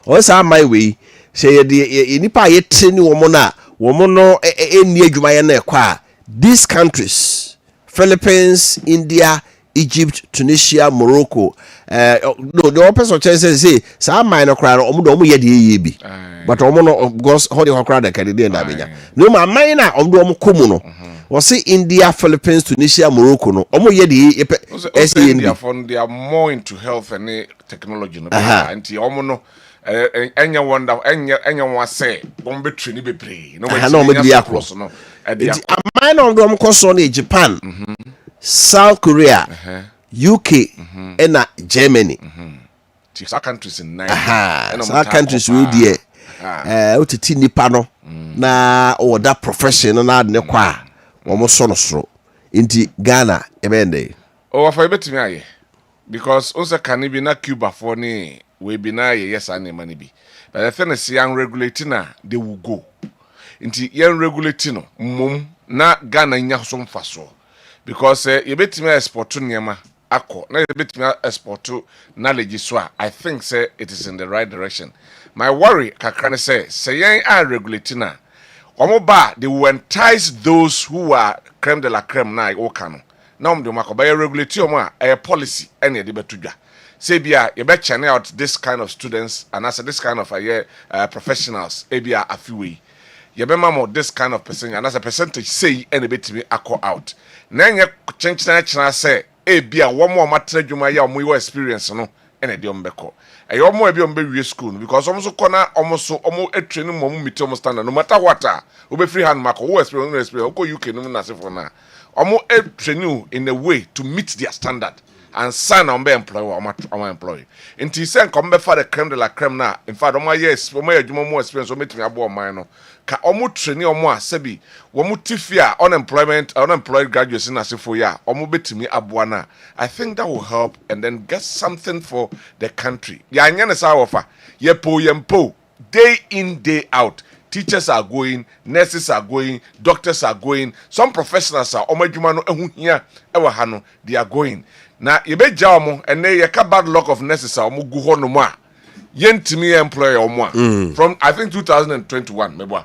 Also, my way, say the nipa yet any woman no near Jumayana. These countries, Philippines, India, Egypt, Tunisia, Morocco. No, the person say, some minor crowd, omu yedi bi. But omo goes hold the crowd that can do that. No, my minor omu kumuno. Was say India, Philippines, Tunisia, Morocco. No, omu yedi. India, they are more into health and technology. No, and omo no. Enya wonder, enya wa say, bombe training be play. No, no, be across. No, a minor omu koso Japan, South Korea. UK and Germany. Some countries in Nigeria. Some countries we there. Utiti nipa no na or that profession na ne kwa. Omo so no so. Inti Ghana ebende. Oh, afa betimi aye. Because once can be na Cuba for ni we be na yes and money be. But the thing is young regulating na they will go. Inti young regulating no mum na Ghana nya so mfaso. Because you betimi export to nyama ako na betimi export to knowledge so I think say it is in the right direction. My worry kakra say yen are regulating na omo ba they will entice those who are creme de la creme na o kanu na om de makoba regulate omo a policy any de betudwa say bia you be channel out this kind of students and as this kind of professionals ebia afiwe you be mamo this kind of person and as a percentage say any betimi akọ out na nye chenchina say ebia wo mo matena dwuma ya omo your experience no ene de ombeko eyo mo ebi ombe wie school because omo so kona omo training mo meet omo standard no matter what obe free hand mako wo experience ko UK no na se for na omo training in a way to meet their standard and sign on be employee or employee until say come be for the creme de la creme na in fact omo yes omo adwuma mo experience o metimi abo man no ka omo training omo asebi wo mo tifia unemployed graduates na sefo ya omo betimi abo na I think that will help and then get something for the country ya anya ne sa wofa yempo day in day out. Teachers are going, nurses are going, doctors are going, some professionals are omadwuma no ehu hia ewa ha no they are going. Na yebeja omo ene ye ka bad luck of nurses are omo gu ho no mo a yentimi employer omo a from I think 2021 mebo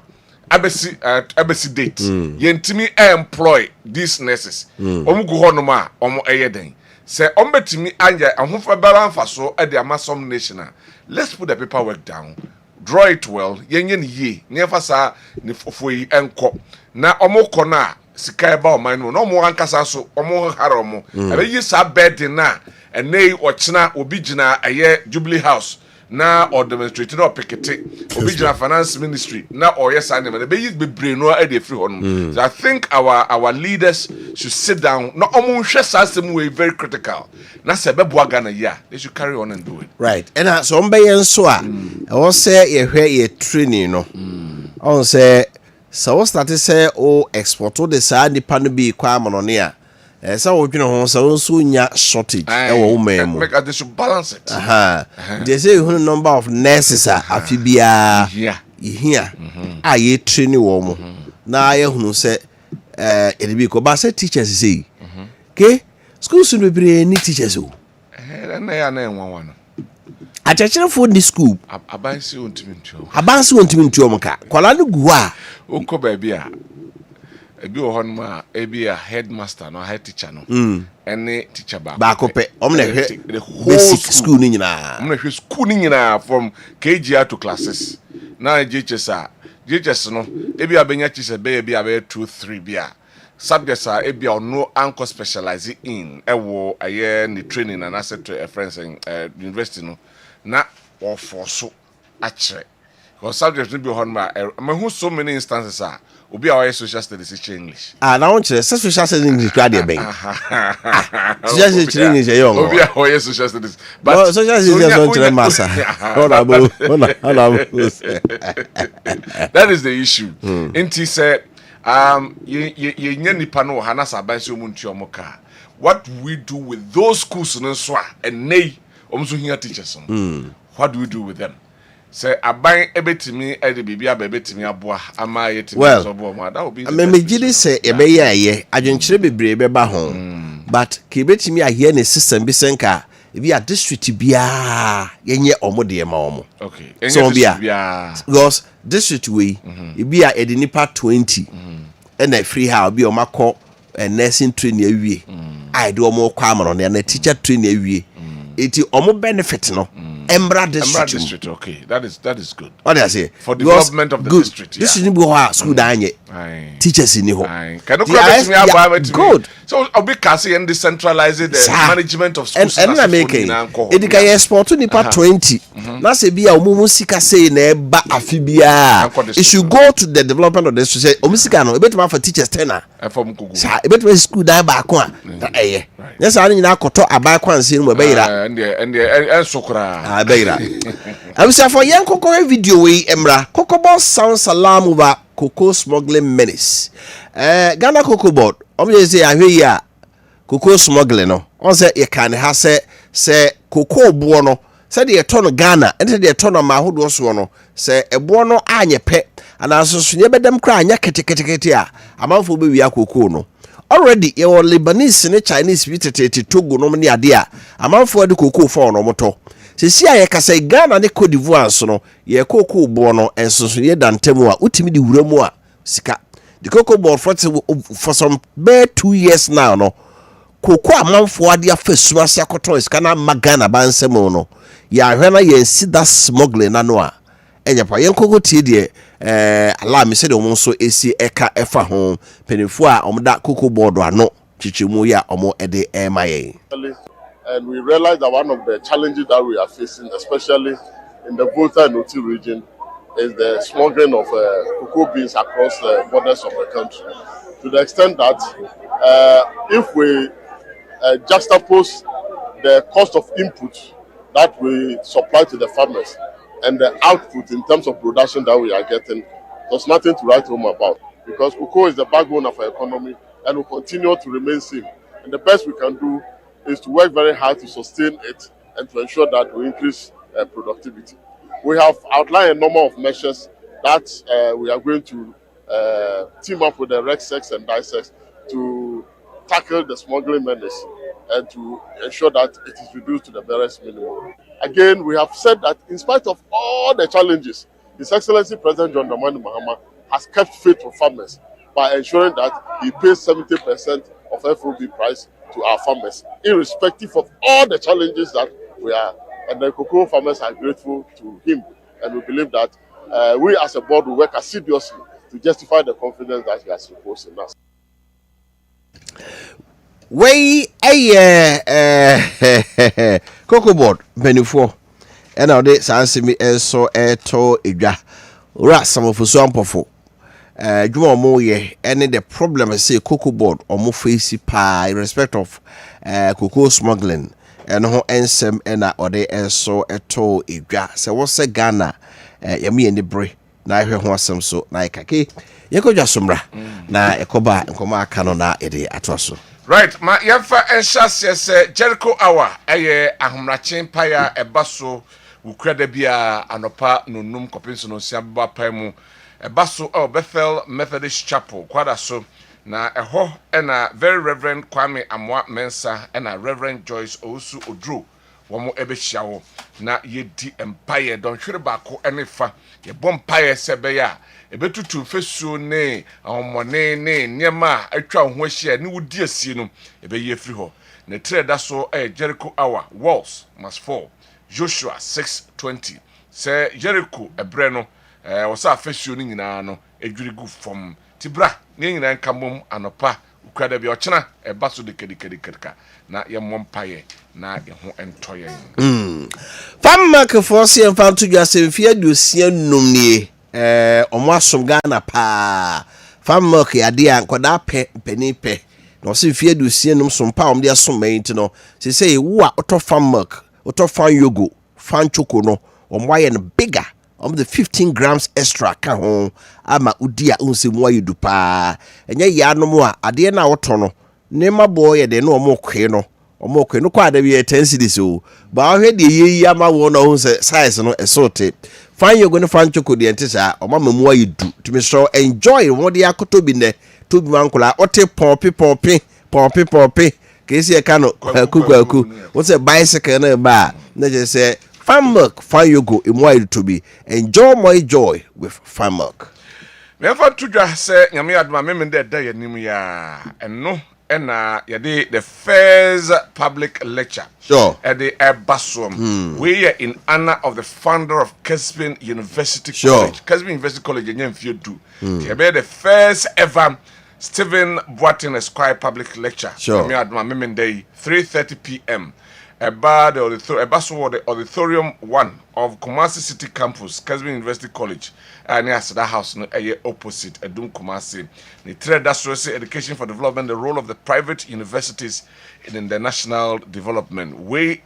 abesi date yentimi employ these nurses omo gu ho no mo a omo eyeden say ombetimi anya ahofa balanfa so e de amasom nation a let's put the paperwork down. Draw it well yenye ni ye never sa ni fofoyi enko na omoko na sika eba o man no omo ankasa so omo hara omo abe yi sa bed na enei ochina obi gina aye Jubilee House na or demonstrating or picket obi gina finance ministry na or yes and be yi bebre no e dey free honum. So I think our leaders should sit down no omo hwe sa asem we very critical na se beboa Ghana ya they should carry on and do it right and so mbeyen so a won say ye hwe ye training no on say so start say o export to the sa nipa no bi kwa monone a so wo dwene ho so nso nya shortage e wo woman mu make they should balance it they say who number of nurses afibia here a ye training wo mu na ye hunu say e bi ko ba say teachers say okay schools no be any teachers o na ya na enwa no achechere for the school abansi ontimi ntuom ka kwala no gu a onko ba bia ebi wo hon ma ebi a headmaster no head teacher no any teacher ba ko pe omna hwe basic school ni nyina omna hwe school ni nyina from KG to classes na JHS no ebi abenya teacher be ebi abe 2 3 bia subjects are ebi no anchor specialize in ewo aye ni training and asset to friends in university no na or for so actually because subjects no be hon ma who so many instances are obi our social studies teach English na won chere social studies English grade e ben social studies English e yo obi our social studies but social studies don't chere massa that is the issue inti say ye nipa no hanasa abansi omuntu omoka what we do with those schools no so and nei omso hia teachers what do we do with them say aban ebetimi ede bibia ebetimi aboa ama yetimi so bo ma that will be me gidi say ebe ye adwenkyere bebre be ba ho but ke ebetimi ahia ne system bi senka If a district bia yenye omo de ma omo. Okay. So bia because district we if be a nipa 20 and a free how be omako nursing training awie. I do omo kwa ma no na teacher training awie. Iti omo benefit no. Embra district. Okay. That is good. What do I say? For development of the district. Yeah. This is go school danye. Teachers in ho. Can you good. So I'll be casting and decentralizing the management of schools. And I make it. It can export to nipa 20. Na se bia omumu sika say na eba afibia. It should go to the development of the district. Say omusika no ebetuma for teachers 10 na. Sa ebetuma school dan ba ko a. Eh. Yes, I nyina akoto abai kwanse no be yira. And sokra. Abeira. I will say for young cocoa video we emra. Cocoa boss sounds alarm over cocoa smuggling menace. Ghana cocoa board. Say I hear ya cocoa smuggling no. On say you can have say cocoa buono. Say the ton Ghana and the ton of mahudo so say a buono anye pe and also sunye them cry nya kete a amanfo be wi cocoa no. Already your Lebanese and Chinese visited Togo no many idea. Amanfo de cocoa for no moto. Sisi a yeka say Ghana ne Cote d'Ivoire so no ye cocoa bono enso so ye dantemu a utimi di wuramu a sika. The cocoa board for some bare 2 years now no. Cocoa amanfo ade afasuma se akoton sika na magana bansemu no. Ya hwena ye si that smuggling na no a. Enya pa yen cocoa tie de ala me se de omo so esi eka efa ho penifo a omo da cocoa board ano chichimu ya omo ede emaye. And we realize that one of the challenges that we are facing, especially in the Volta and Oti region, is the smuggling of cocoa beans across the borders of the country. To the extent that if we juxtapose the cost of input that we supply to the farmers and the output in terms of production that we are getting, there's nothing to write home about. Because cocoa is the backbone of our economy and will continue to remain same. And the best we can do is to work very hard to sustain it and to ensure that we increase productivity. We have outlined a number of measures that we are going to team up with the RECSEX and DISEX to tackle the smuggling menace and to ensure that it is reduced to the barest minimum. Again, we have said that in spite of all the challenges, His Excellency President John Dramani Mahama has kept faith with farmers by ensuring that he pays 70% of FOB price to our farmers, irrespective of all the challenges that we are. And the cocoa farmers are grateful to him. And we believe that we as a board will work assiduously to justify the confidence that he has reposed in us. We cocoa board benefo and now they say me so to edwa ora some of so ampofo dwuma mo ye any the problem say cocoa board or mo face pa in respect of cocoa smuggling and ho ensem na ode enso eto edwa say wo say Ghana yemi eni bre na hwe ho asem so na ikake yekodwa somra na ekoba nkoma aka no na ede atoso. Right, ma yemfa enhyase se Jericho hour eye ahomrachen paya ebaso wukrada bia anopa nonum kopinso no sia baba paimu ebaso Bethel Methodist Chapel kwada so na eho na very reverend Kwame Amwa Mensa na Reverend Joyce Osu Odro womo ebehia wo na yedi empire don hwere baako enefa ye bompaye sebeya ebetutu fesuo ne ahomone ne niema atwa ho ahia ne wudi asie no ebeye firi ho ne treda so Jericho hour walls must fall Joshua 6:20 say Jericho ebre no wasa fesuo ni nyina no edwiri gu fom tibra ne nyina nkamom anopa ukwada bi ochena ebaso de kedika na ye mompaye na ye ho entoye Famma ke force en fan to just fia dosia numnie omo asom Ghana pa famma ke ade ankoda peni pe no se fia dosia num som pa om de asom ment no se say wo a oto famma oto fan yogo fan choko no omo aye no bigger the 15 grams extra ka ho ama udia unse mu ayedu pa enye ya no mu a ade na woto no ne maboy de no omo kwe no kwa da bi 10 cedis o ba hwe de yeyi ama wo no hunse size no esote fan yogo ne fan choko de entisa oma mamu ayedu timi so enjoy wo de akoto bi ne to bi mankola ote pompi kesi kano kuku what's a bicycle na ba na just say farm milk farm yogo imwa to be enjoy my joy with farm milk me fa tudwa say nyame adoma me de da yanim ya eno ena yade the first public lecture sure at the Airbasom we are in honor of the founder of Kessben University sure. College. Kessben University College in Few be the first ever Stephen Boateng Esquire public lecture. Sure. Me adma me day 3:30 p.m. about the auditorium 1 of Kumasi City Campus, Kessben University College. And yes, that house no opposite Edum Kumasi. The thread that's education for development, the role of the private universities in the national development. We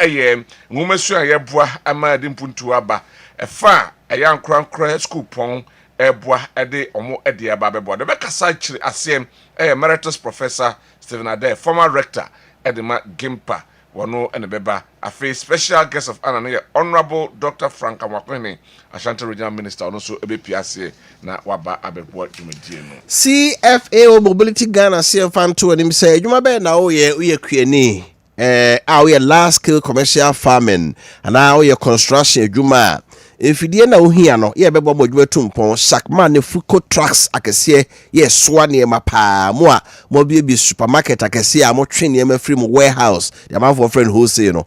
Mumesu ayebua ama dimpuntu aba. Efa ayan kran school pon ebua ede omo ede aba bebo. The bekasa chiri asem emeritus professor Stephen Ade, former rector Edema Gimpa. Wano and beba a face special guest of honor Honorable Dr. Frank Amakwene, Ashanti Regional Minister, also EBPAC na waba abebo jumedieno. CFA Mobility Ghana CFA 2 and him say you be na oye kwani we large scale commercial farming and now we construction juma. If you na ohia no ye bebo modwe tumpon sakma ne fuko trucks akese ye soa ne mapa mo bi supermarket akese a mo twe ne ma free mo warehouse the man for friend wholesale no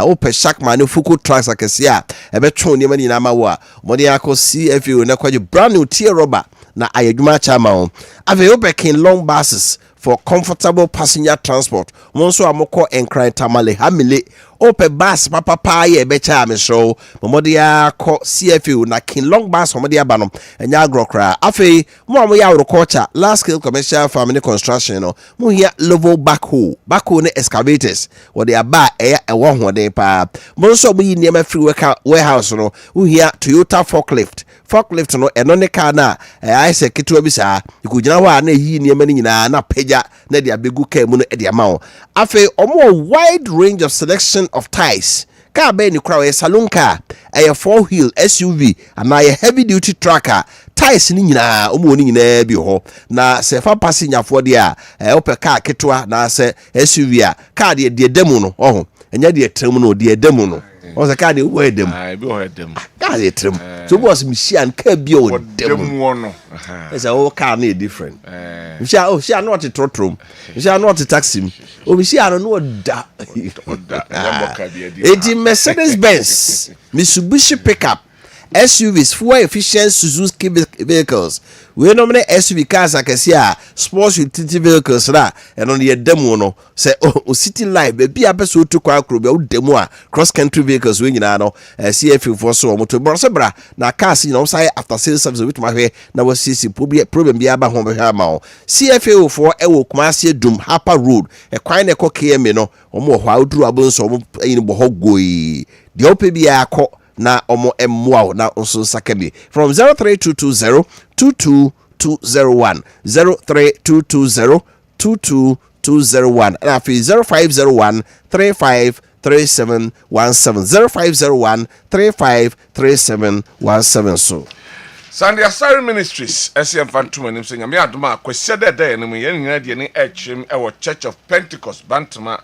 o pe sakma ne fuko trucks akese a e be twe ne ma ni na ma wo a mo de akosi afi na kwaje brand new tier rubber na ayedwuma chama o ave o be kin long buses for comfortable passenger transport. Monso amoko enkran tamale hamile ope bus papa ye becha me so momodia ko CFU na kin long bus momodia banom enya agrokra afi mo ya agriculture large scale commercial farming construction no mo hia level backhoe ne excavators wo de aba eya ewo hoden pa monso mo yi niam free warehouse no wo hia Toyota forklift no eno ne car na ai se keto bi sa ikugina ho a na yi niam ni nyina na peja na de abegu ka mu no e de ama afi omo wide range of selection of ties car be ni kra we saloon car a 4-wheel SUV and a heavy duty trucker ties ni nyina omo ni nyina bi ho na se fa passenger for dia ope car ketwa na se SUV a car de demu no oho enya de trem no de demu no o se car de wo edem bi ho edem car de trem so boss mission car bi o demu no it's a car na different she are not trotrom she are not taxi she are no da it Mercedes Benz Mitsubishi pickup SUVs fuel efficient Suzuki vehicles we nominate SUV cars akese a sports utility vehicles na eno ne demo no say o city life be bia person to kwa akro be o demo a cross country vehicles we nyina no CFU for so moto brosebra na cars you know say after sales service with my hwe na we see problem bia ba ho be ha ma o CFU for e wo Kumasi Dum Harper Road e kwan na KM no omo ho awduru abonso omo yin bo ho goi de ope bia akọ na omo emwa na onso sakabi from 03220 22201 03220 and afi 0501 353717 0501 353717 so Sunday Asari Ministries SM Fantum and saying me adoma kwese de no yen nyina de ne echim e wo Church of Pentecost Bantama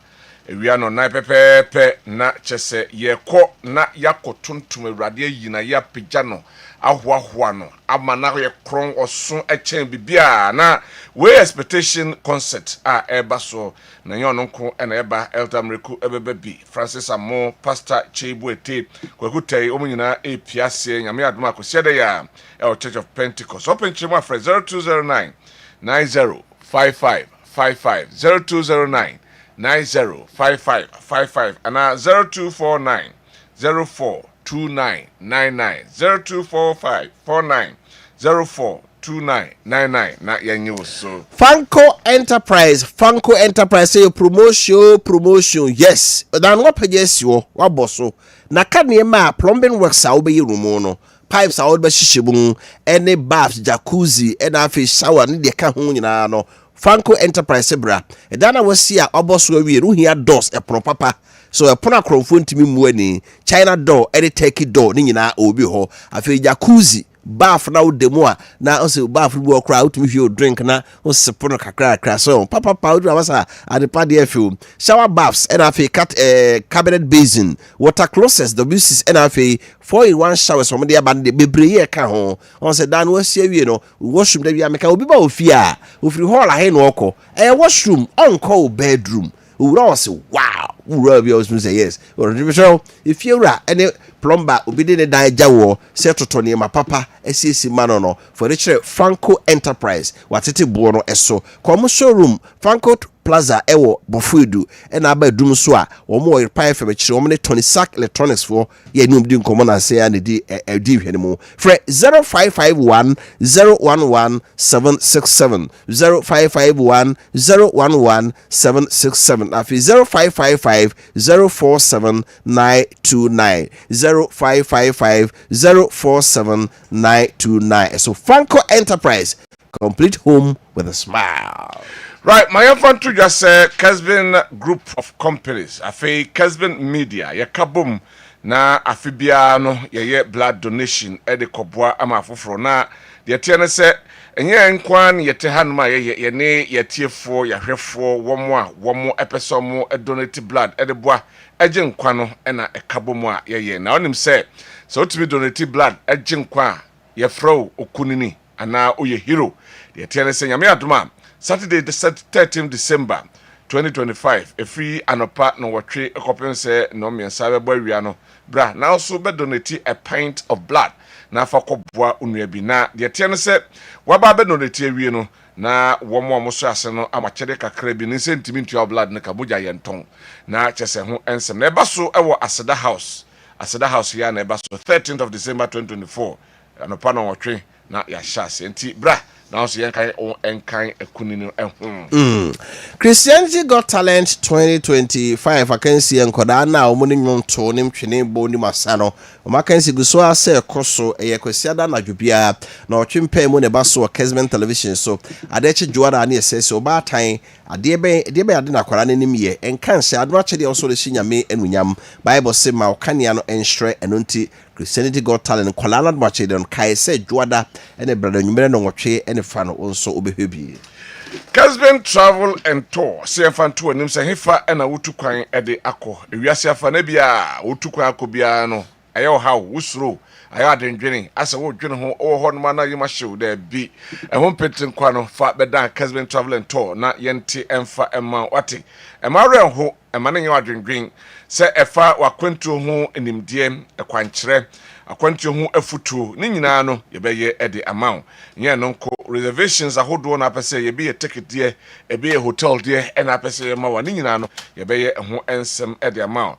ewia no na pepepe na chese ye ko na yakotuntum awrade yi na ya pegya no ahoahoa no amana ye kron oso echen bibia na we expectation concert a eba so na yon nko na eba Eltamreku ebebe bi Francis Amo Pastor Cheibuete kwakutei omunyina epiase nyame adoma akosiede ya Church of Pentecost open chima for 0209 905555 0209 905555 and 0249 042999 024549 042999 na yanyo so Funko Enterprise say promotion yes dan what pages you wa boso na ka ne ma plumbing works a obeyi room no pipes a obe hihyebu any baths jacuzzi and afi shower ne de ka ho nyina no Funko Enterprise bra edana wasi a oboso awie ru hia doors e pro papa so e pona kromfo ntimi muani China door e Turkey door ni nyina obi ho afi jacuzzi bath na wo demo a na o se bath bu okra utumi hwe o drink na o sepo no kakra so papa powder wasa adepa de afi shower baths and afi cabinet basin water closets WCs and afi 4-in-1 showers from the band bebreye ka ho on se dan wo sia wie no washroom da bia meka obi ba ofi a ofiri hall ahe no okọ washroom onko bedroom ura say wow ura bi o say yes or if you ra any plumber obi de dan jawo se toto ne ma papa esiesi mano no for the Franco Enterprise watete bo no eso kom showroom Franco Plaza ewo bofuedu e na ba dum so a wo mo repair fam kire wo ne Tony Sack Electronics for ye num di nkomo na se ya ne di hwene mu fre 0551 011 767 0551 011 767 afi 0555 047 929 0555 047 929. So Franco Enterprise, complete home with a smile. Right, my infant to just say Kessben Group of Companies. I feel Kessben Media. Ya kabum na afibiano ye blood donation ede kobwa ama foforo na de tiene se enye nkwan yete hanuma ye ne yetiefo yahwefo womo epeso mo donate blood ede boa eje nkwan no na ekabum a ye na onim se so to be donate blood eje nkwan ye fro okunini ana oye hero de tiene se nyame adoma Saturday the 13th December 2025 a free anopa no watwe ekopense no miensa be bawia no bra na also be donate a pint of blood na fa kobua onua bi na de tie no se waba be donate awie no na womo so ase no amachede kakra bi ne sentiment of blood ne kaboja yenton na chese ho ensem na eba so ewo Aseda House ya na eba so 13th of December 2024 anopa no watwe na ya shase enti bra now so enkan ekunini ehun Christianity Got Talent 2025 akansi enkoda na omuni nyonto ne mtwene bo ni masano omakansi guso ase ekoso eyekwasiada na dwobia na otwempa mu ne baso Kessben television so adeche juara na esese obatan ade be ade na kwara nanim ye enkanse adwa chede oso le shinyame enunyam Bible say ma okania no enhwere enonti Christianity Got Talent kwalana dwache don kai se juada ene brada nwumere no nwotwe ene fa no onso obehwebi Kessben Travel and Tour say fan tour nim say hefa ena wotukwan ede akọ ewiase afa na bia wotukwan akobia no ayo how wusro ayo adendwene asa wo dwene ho ho no na yima hyew da bi ehon petin kwa no fa bedan Kessben Travel and Tour na yenti emfa ema wate ema renho ema ne wadwendwen se efa wakwantu ho enimdie ekwankyere akwantu ho afutuo ne nyina no yebeye ede amount nye no nko reservations ahodo na pese ye be ticket de e be hotel de e na pese ma wa ne nyina no yebeye ho ensem ede amount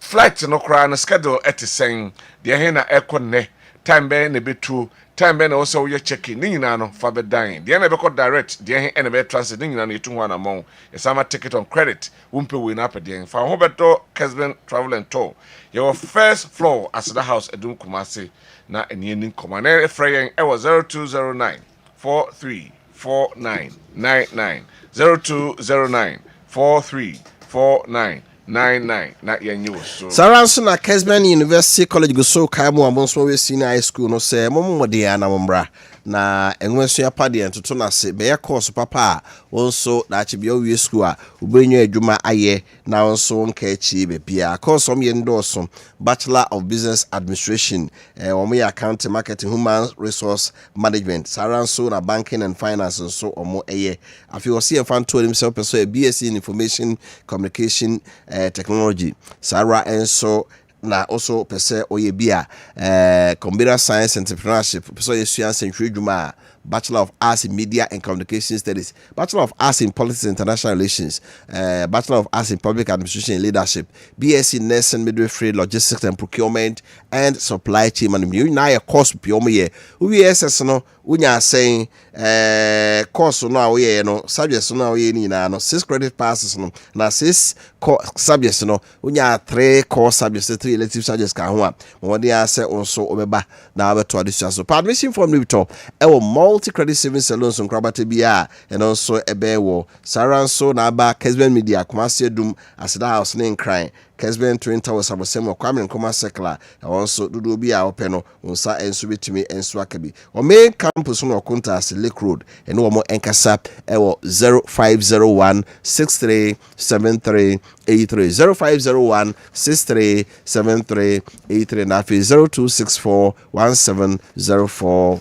flight no kra na schedule etisen de he na ekonne time be na betu time be na wo so ye check in ne nyina no fa be dan de na be ko direct de he na be transit ne nyina no yetu ho na amount yesama ticket on credit wumpe we na pede fa ho beto Kessben Travel and Tour your first floor Aseda House Edum Kumasi na enieni nkoma na efrayen e was 0209 434999 0209 434999 na yenyu so Saranso na Kessben University College go so kai mu abonso we senior high school no se momode ya na mombra na enwesu ya pade entoto na se be ya course papa onso na achibia we school a obenyu adwuma aye na onso nka echi be bia course om ye ndoso Bachelor of Business Administration omo ya accounting marketing human resource management Saranso na banking and finance so omo eye afi o se fan to himself person BSc in information communication technology Sarah enso na also pese oye bia computer science entrepreneurship pese yesua century dwuma Bachelor of Arts in Media and Communication Studies, Bachelor of Arts in Politics and International Relations, Bachelor of Arts in Public Administration and Leadership, BSc in Nursing, Midwifery, Logistics and Procurement, and Supply Chain Management. You know your course beyond me. We SS no, we are saying course no we no subjects no we ni na no 6 credit passes no na 6 subjects no we are 3 core subjects 3 elective subjects ka ho a we dey say also obeba na abeto addition so permission form we to e wo multi credit savings salons so krabate bia and also ebe wo Saranso na aba Kessben Media Kumasi Edum Aseda House ne nkran Kessben Twin Towers abosem Kwame Nkoma Circle also dodo bi a openo unsa enso betumi enso akabi o main campus no Okunta as Lake Road ene wo mo enkasa ewo 0501 6373 0501 6373 83 na 0264 1704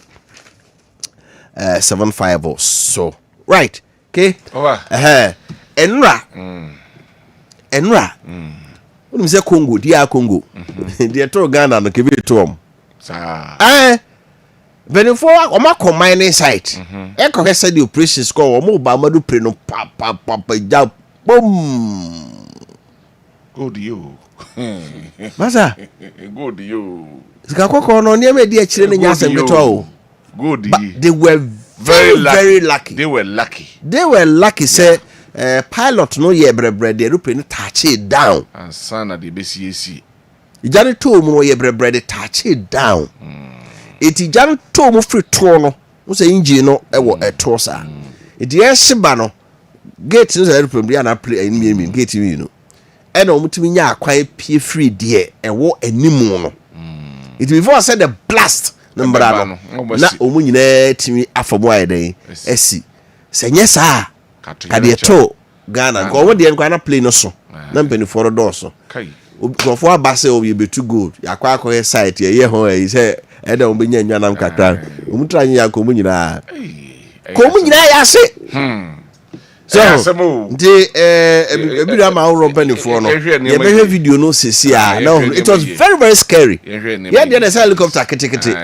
75 so right okay enra When say Congo, dear Congo, dear to Ghana, no give it to him. But before I mining site, Echo has said the operation score or mobile madu preno papa jump boom. Go to you. Masa, go to you. Skakoko no near me dear children in Yasen Beto. Good, they were very lucky. They were lucky. They were lucky, say. Pilot no ye brebre de rupe no touch it down and son of the BCAC. Ijani to mo ye brebre de touch it down. Iti jani to mo free tour no say engine no ewo eto sa. Iti ye shiba no gate no say rupe bia na play any gate mi no. E na omutimi nya akwan pie free de ewo animu no. It before said the blast number no na omu nyina timi afomo ayeden esi. Senye sa Kade to Ghana go won dey nkwana play no so na mpani for do so go for abase o ye betu good yakwa akọ site ye ho e say e da ombenya nwanam kakra omutranye yakomu nyina ya se so ebira ma ro mpani for no ye be video no sesi a no it was very scary yeah the helicopter kitikiti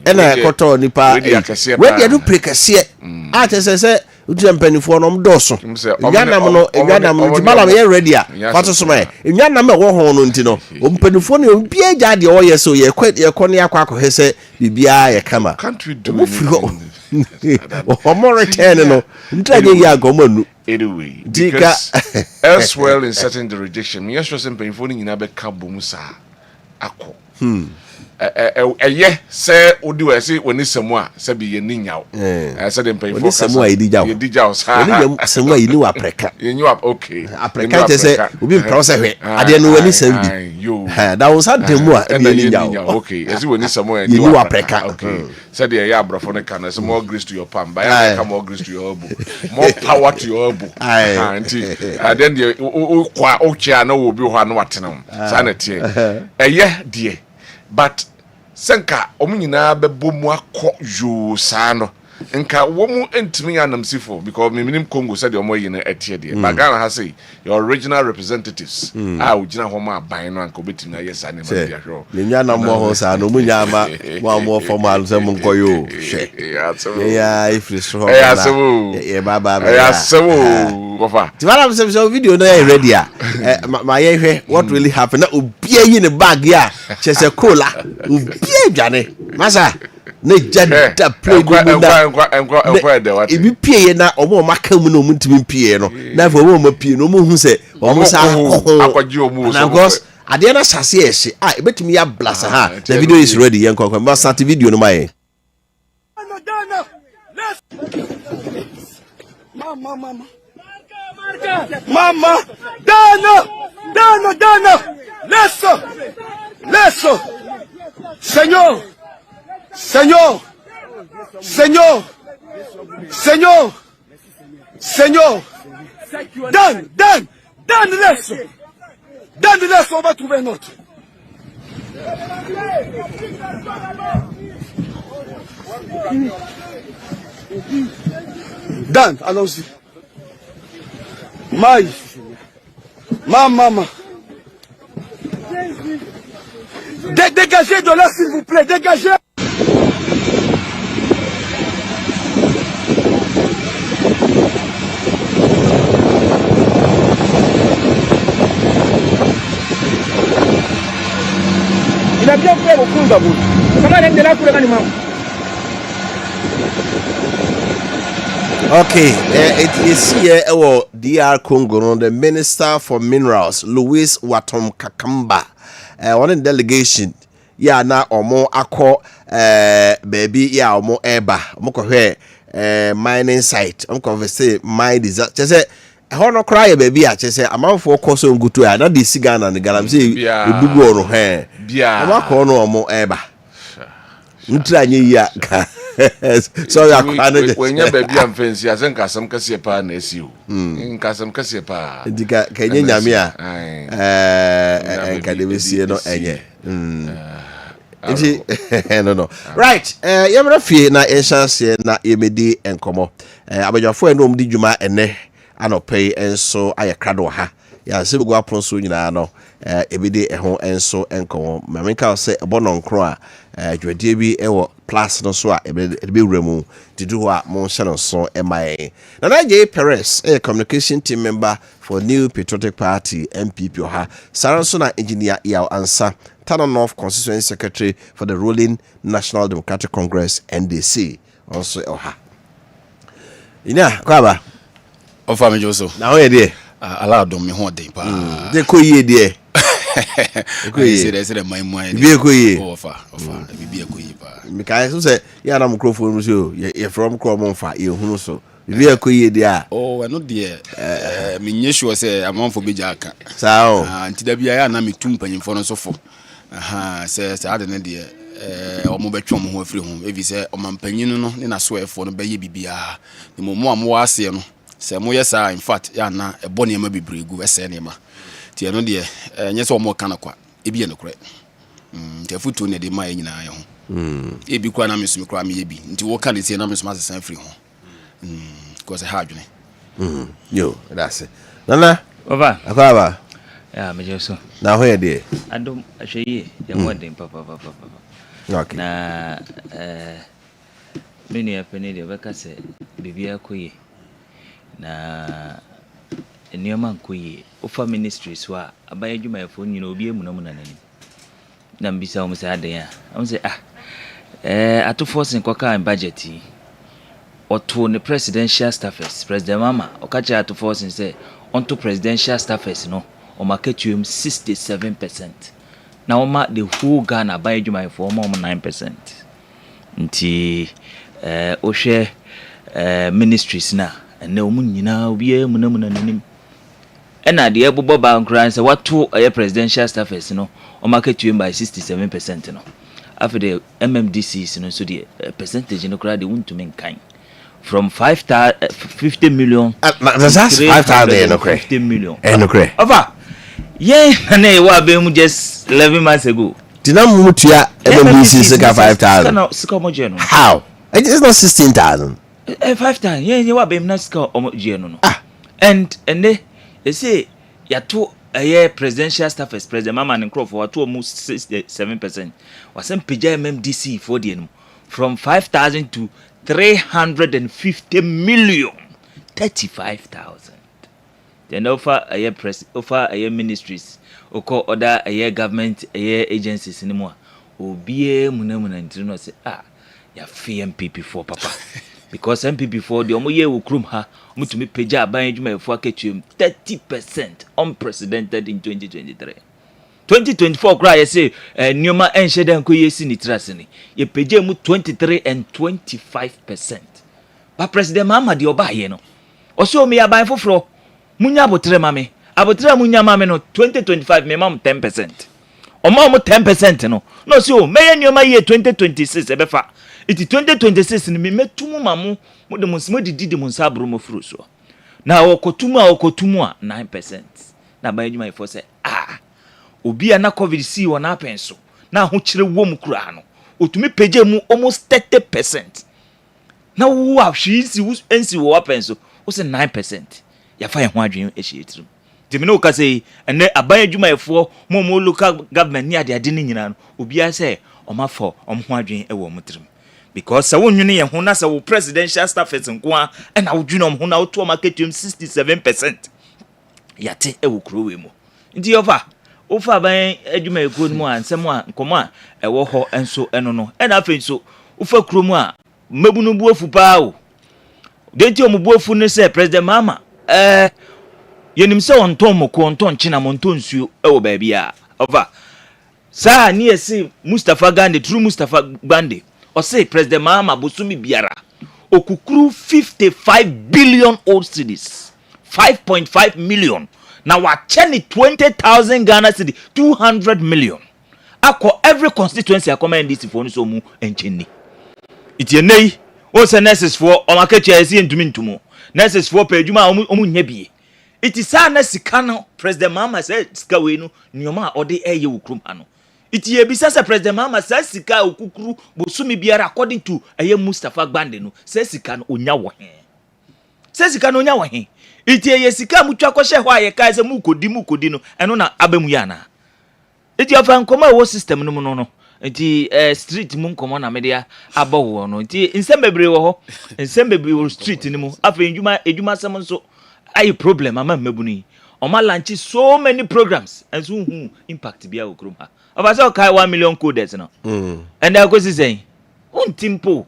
ena koto nipa we dey do prekase a tese Uti mpanifuo no mdoso. Nyanam jimala me ready a. Fato so me. Nyanam me wo ho no nti no. Mpanifuo no bia gya de wo ye so ye kɔ ne akwa hese bibia ye kama. Can't we do Omo return no. Ntraje ya gomanu. Anyway, because elsewhere in certain jurisdiction, me just mpanifuo no nyina be ka bom sa akɔ. Say odi we say woni semu a say bi ye ni nyaw say dem pay for semu a ye di jaw sa semu a ye ni wa preka ye ni wa okay apreka te say obi mpra say hwe ade no wani sem bi da won sa demu a ye ni nyaw okay say woni semu a ye ni wa preka okay say the ya brofo ne kan say more grace to your palm by ya come more grace to your elbow more power to your elbow and then the kwa o chia na wo bi ho na watenam sa na tie die but senka omunyina bebo mu akọ yo saa no nka wo mu entimi anamsifo because minim Congo said omo yi na etie de bagana ha say your original representatives ugina ho ma ban no anka obetimi na yesa ne ma bia hwo nya na mo ho saa no munya ma wa mo formal se mo nkoyo hwe ya ifri so ho ya baba ya sewo Wofa ti wala se video no ya ready a ma ye hwe what really happened na obia yi ne bag ya chese cola obia dwane masa na jada play nkwa de what ibi pie na omo maka mu na omo ntimi pie no na fo omo pie no omo hu se omo sa akwaji omo so because ade na sase ehye ebetimi ya blast ha the video is ready yen kwa ma start video no mai Mama, Dana, leso, Señor, Dan, leso, on va trouver un autre. Dan, allons-y. Maman. Dégagez de là, s'il vous plaît, dégagez. Il a bien fait au fond d'abord. Comment elle est de là pour le animal? Okay, it is here DR Congo, the Minister for Minerals, Louis Watom Kakamba. One delegation, yeah, now or more akko, baby, yeah, or more eba, moko mining site, say mine disaster. ɛhɔ no koraa yɛ baabi a kyɛ sɛ amanfoɔ kɔ so ngutu a na de si Ghana ne Ghana sɛ ebugu ɔno hɛ amakɔ no ɔmo ɛba ntra nye yi a so ya kwa no when you baby am fancy as nkasam kase pa na esi o nkasam kase pa dika kenye nyame a nka de besie no enye no right yemra fie na enhyanse na yemedi enkomo abadwafo eno omdi dwuma ene anopei enso ayekrado ha ya se begu apon so nyina no ebedi eho enso enkomo mamenka se ebono nkro a dwade bi ewo plus no so a ebe wuramu didu ho a mon hye so emaye na Naje Perez communication team member for New Patriotic Party MPP ha saranso na engineer Yaw Ansa Tana North Constituency Secretary for the ruling National Democratic Congress NDC also oha ina kwaba ofa me joso na ho ye de ala dom me ho den pa de ko ye de ko ye se de mai mai bi ko ye ofa bi ko ye pa me kai so say ya na microphone mu so ye from krom mfa ye hunu so bi ko ye de a no de me nye sure say amanfo be jaka sao anti da bia ya na me tum panyimfo no so fo say ade ne de omo betwe omo ho afiri ho evi say omampanyin no ne na so efo no be ye bibia ne mo mo ase no say mo yesa in fact ya na ebo ne ma bibregu ese ne ma tie no de nye so omo kana kwa ebi ne kure te futu ne de ma ye nyina ye ho ebi kwa na mesumi kwa me ebi nti wo ka ne tie na mesuma sesan afiri ho because ha adwene yo that's it nana Wofa akwaba ya me jeso na ho ye de adom ahweye ye modern papa okay na menu apene de beka se bibia koye na enioma koye ofa ministries wa abaye dwuma efo nyina obi emu na munanani na mbisa o mse aden a o mse ato force nkoka budget yi oto ne presidential staffers president mama okacha ato force say onto presidential staffers no o market you 67%. Now ma the whole Ghana buy you my for more 9%. Nti o share ministries na and no mun nyina obi e munamuna nanim. E na de ebobo ba nkran say what to presidential staffers no o market you by 67% no. After the MMDCs no so the percentage no kra de won't mean kind. From 50 million. That's 5,000 no cray. 50 million. No cray. Over. Yeah, and wa be mu just 11 months ago. Dina mutua MMDC sika 5,000. How? It's not 16,000. 5,000. Yeah, wa be mu na sika omoje no. And they say ya to presidential staffers president mama and crop for to almost 67%. Wasem pija MMDC for the from 5,000 to 350 million 35,000. Then offer a ministries or other government agencies anymore. Obie munamuna ntino say ya fee MPP4 papa because MPP4 the omo ye wo krum ha mutumi peja aban adwuma efo aketwem 30% unprecedented in 2023. 2024 cry you say nyoma enhye dan ko yesi ni trase ni ye peje mu 23 and 25%. But president mama de oba ye no o so me aban foforo munya abotre mame abotre munya mame no 2025 me mam 10%. O ma mo 10% no no so me nyoma ye 2026 ebefa iti 2026 ni me metumu mamu mo de musimo didi mo nsabro mo furu so na okotumu a 9%. Na ban adwuma efo say obi ana covid si wona penso na ho kire wom kura no otumi peje mu almost 30%. Na wo ahwe si ensi wo penso wo se 9%. Ya fa ho adwen ehyietiru dimino ka sei ene aban adwuma efo mo local government ni ade ni nyina no obi a say o ma fo o ho adwen e wo mutrim because sa wonwene ye ho na sa wo presidential staffers nko a na wo dwene ho na wo to market 67%. Yate e wo kuro we mu ndi over ofa ban adwuma eko mu ansem a nkomo a ewo ho enso eno no na afi so ofa kuro mu a mabunu buafu pa o denti omubuafu ne se president mama yenim se onton moko onton china monton suo ewo ba bia over sa ni ese Mustafa Gande true Mustafa Gande o say president mama bosumi biara okukuru 55 billion old cedis 5.5 million. Now what 20,000 Ghana cedi 200 million. Ako every constituency akoma NDC for no so mu encheni. Iti nei o se nurses for o makeche esi entumi ntumo. Nurses for pedwuma omu nya bie. Iti sa na sika no President Mama say sika we no nyoma ode eye wukrum ano. Iti ebisa se President Mama say sika okukuru bosumi biara according to eye Mustafa Gbande no say sika no onya wo he. Say sika no onya wo he. Iti eye sika mutwa kwhye ho aye kai se mukodi no eno na abamu ya na. Iti afa nkoma wo system no no. Iti street mu nkoma na media abawo no. Iti nsembebere wo ho. Nsembebere wo street ni mu. Afa ejuma sam nso ayi problem ama mebuni. Oma launch so many programs and so impact bia okrum ha. Aba say kai 1 million coders no. And I go say untimpo.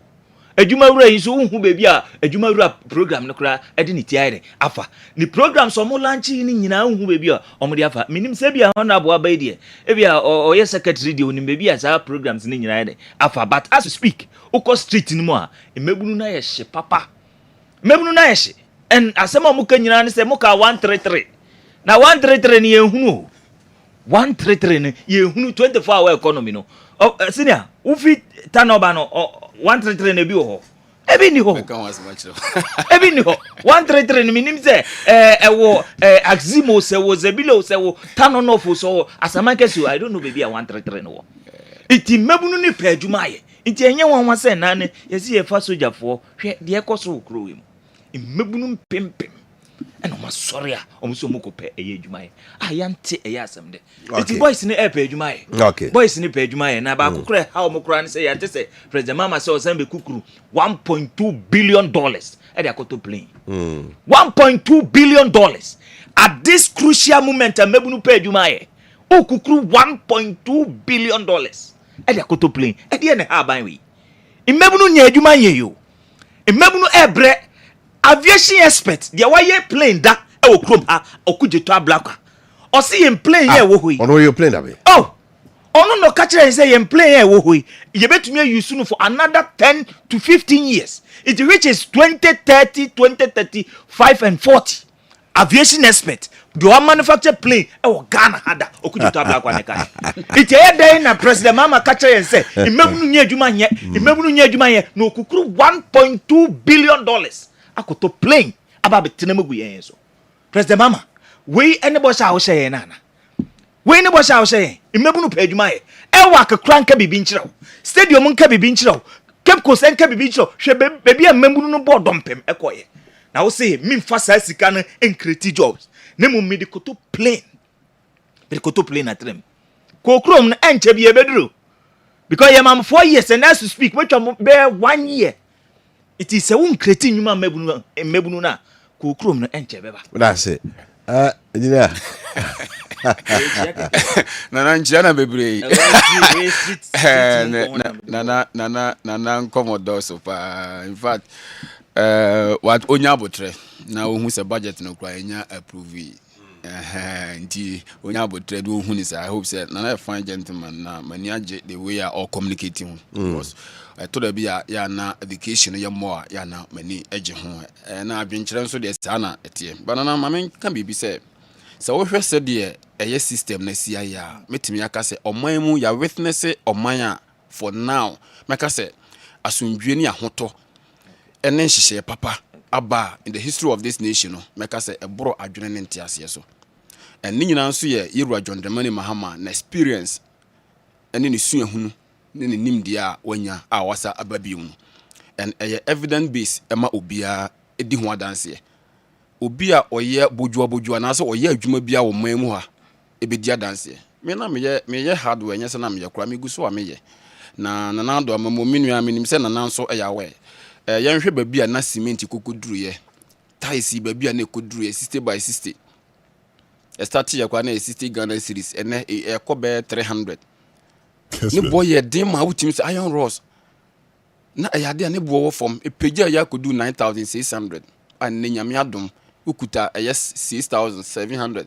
Ejuma wura yi so hu bebi a ejuma wura program no kra edi ni tiare afa ni program so mo launch ni nyina hu bebi a omo di afa minim se bia ho na abo abai die e bia o ye secretary di onim bebi a sa programs ni nyina ide afa but as we speak uko street ni mo a emebunu na ye hye papa emebunu na ye hye en asema mo ka nyina ne se mo ka 133 na 133 ni ye hunu 133 ni ye hunu 24 hour economy no senior ufi tanoba no 133 na bi ho ebi ni ho ebi ni ho 133 ni minim se ewo aximo se wo zebilo se wo tanonofo so asamankesu I don't know baby 133 no iti mebunu ni pedwuma ye iti enye wanwa se na ne yesi ye fa sojafo hwe de ekoso okro we mu mebunu mpempem eno masori a omso mokope eye adwuma ye ayante eye asemde iti boys ni epe adwuma ye boys ni pe adwuma ye na ba kokore ha omokora ne se yante se President Mama se osambe kukuru 1.2 billion dollars e de akoto plane 1.2 billion dollars at this crucial moment mebunu pe adwuma ye o kukuru 1.2 billion dollars e de akoto plane e de ne ha ban we mebunu nya adwuma ye yo mebunu ebre aviation expert dia waye plane da e wo krom ha okujeto ablaka o see him plane here wo hoi ono you plane da be ono no catch him say him plane here wo hoi ye betumi use no for another 10 to 15 years it reaches 2030 2035 and 40 aviation expert do one manufacture plane e wo Ghana hada okujeto ablaka ne kai it here dey na President Mama catch him say imebunu nya adwuma ye no okukuru 1.2 billion dollars akoto plane aba betena magu yen so President Mama we anybody sha wo hye na we anybody sha wo hye imebunu pa adwuma ye e wa akakra nka bibi nkyerɛw stadium nka bibi nkyerɛw Cape Coast nka bibi nkyerɛw hwe bebi a mmebunu no board dompem ekoye na wo say mi mfa sa sika no encreate jobs na mu mi de koto plane atrem ko krom no enche bi ebeduro because ye mam 4 years and as to speak which be 1 year. It is a one creating human mebunu na ko krom no enche beba. That's it. Engineer. Nana nchiana bebre. Nana nkomodo so pa. In fact, what onya botre na ohun se budget no kwa enya approve. Nti onya botre do ohun is I hope say nana a fine gentleman na mani age the way are all communicating because I told her be ya na education ya more ya na mani age ho na adwenkyere nso de sana etie but na mama kan bibi say so wo hwese de eye system na sia ya metimi aka say oman mu ya witness oman a for now meka say asundwe ni ahoto ene nhihye papa aba in the history of this nation no meka say eboro adwene ne ntiase so en ni nyina nso ye Yewura John Dramani Mahama na experience ene ne suahunu ne nimdia wanya a wasa ababium and evidence base ema obia edi ho adanse obia oye bojuwa na so oye adwuma bia wo man mu ha ebedi adanse me na meye hardware nyese na meye kura me guso a meye na do amamo minua menim se na nanso eyawe yenhwe babia na cement kokoduru ye taisi babia na kokoduru ye 60 by 60 start ya kwa na 60 Ghana series ene ekobe 300 ni boy ye dem ma wutim se iron rods na ayade ne bo wo form epeja ya kodu 9600 an ne nyame adom ukuta yes 6700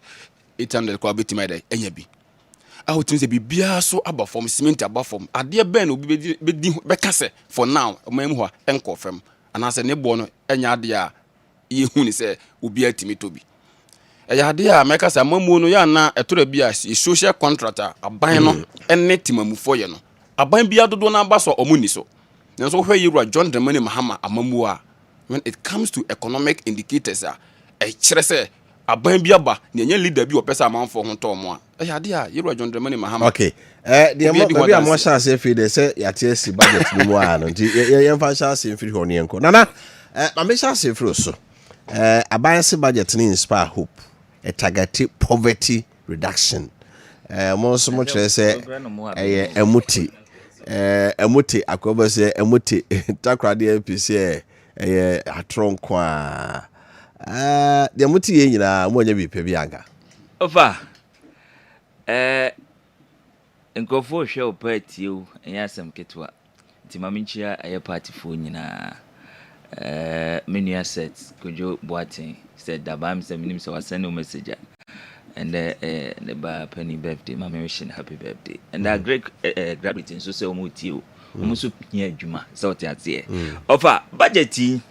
800 kwa betima dai enya bi a wutim se bibia so aba form cement aba form ade ben obi bedi bekase for now omam ho enko fam ana se ne bo no enya ade a ye hu ni se obi atimi to bi ya de a meka sa mamu no ya na etora bi a social contractor aban no ene timamufo ye no aban bi adodo na aba so omuni so nso hwe yira John Dramani Mahama amamu a when it comes to economic indicators kire se aban bi aba na enye leader bi opesa amanfo ho to mo a ya de a yira John Dramani Mahama okay the mo bi amo sha se fi de se ya tie si budget ni mu a no nti ye fa sha se fi ho ne enko nana ma me sha se fi so aban se budget ni inspire hope a targeted poverty reduction mo so mo kire se emuti akoba se emuti takrade MPC atronko a de muti ye nyina mo nya bi pe bi anga ofa nkofo hwe opati o enya asem ketwa nti maminchia aye party fo nyina menu assets kojo boatin said dabam se minim se wasend message and the ba penny birthday mama wishing happy birthday and that great gravity so say omuti o omuso pia adwuma so tiate ofa budget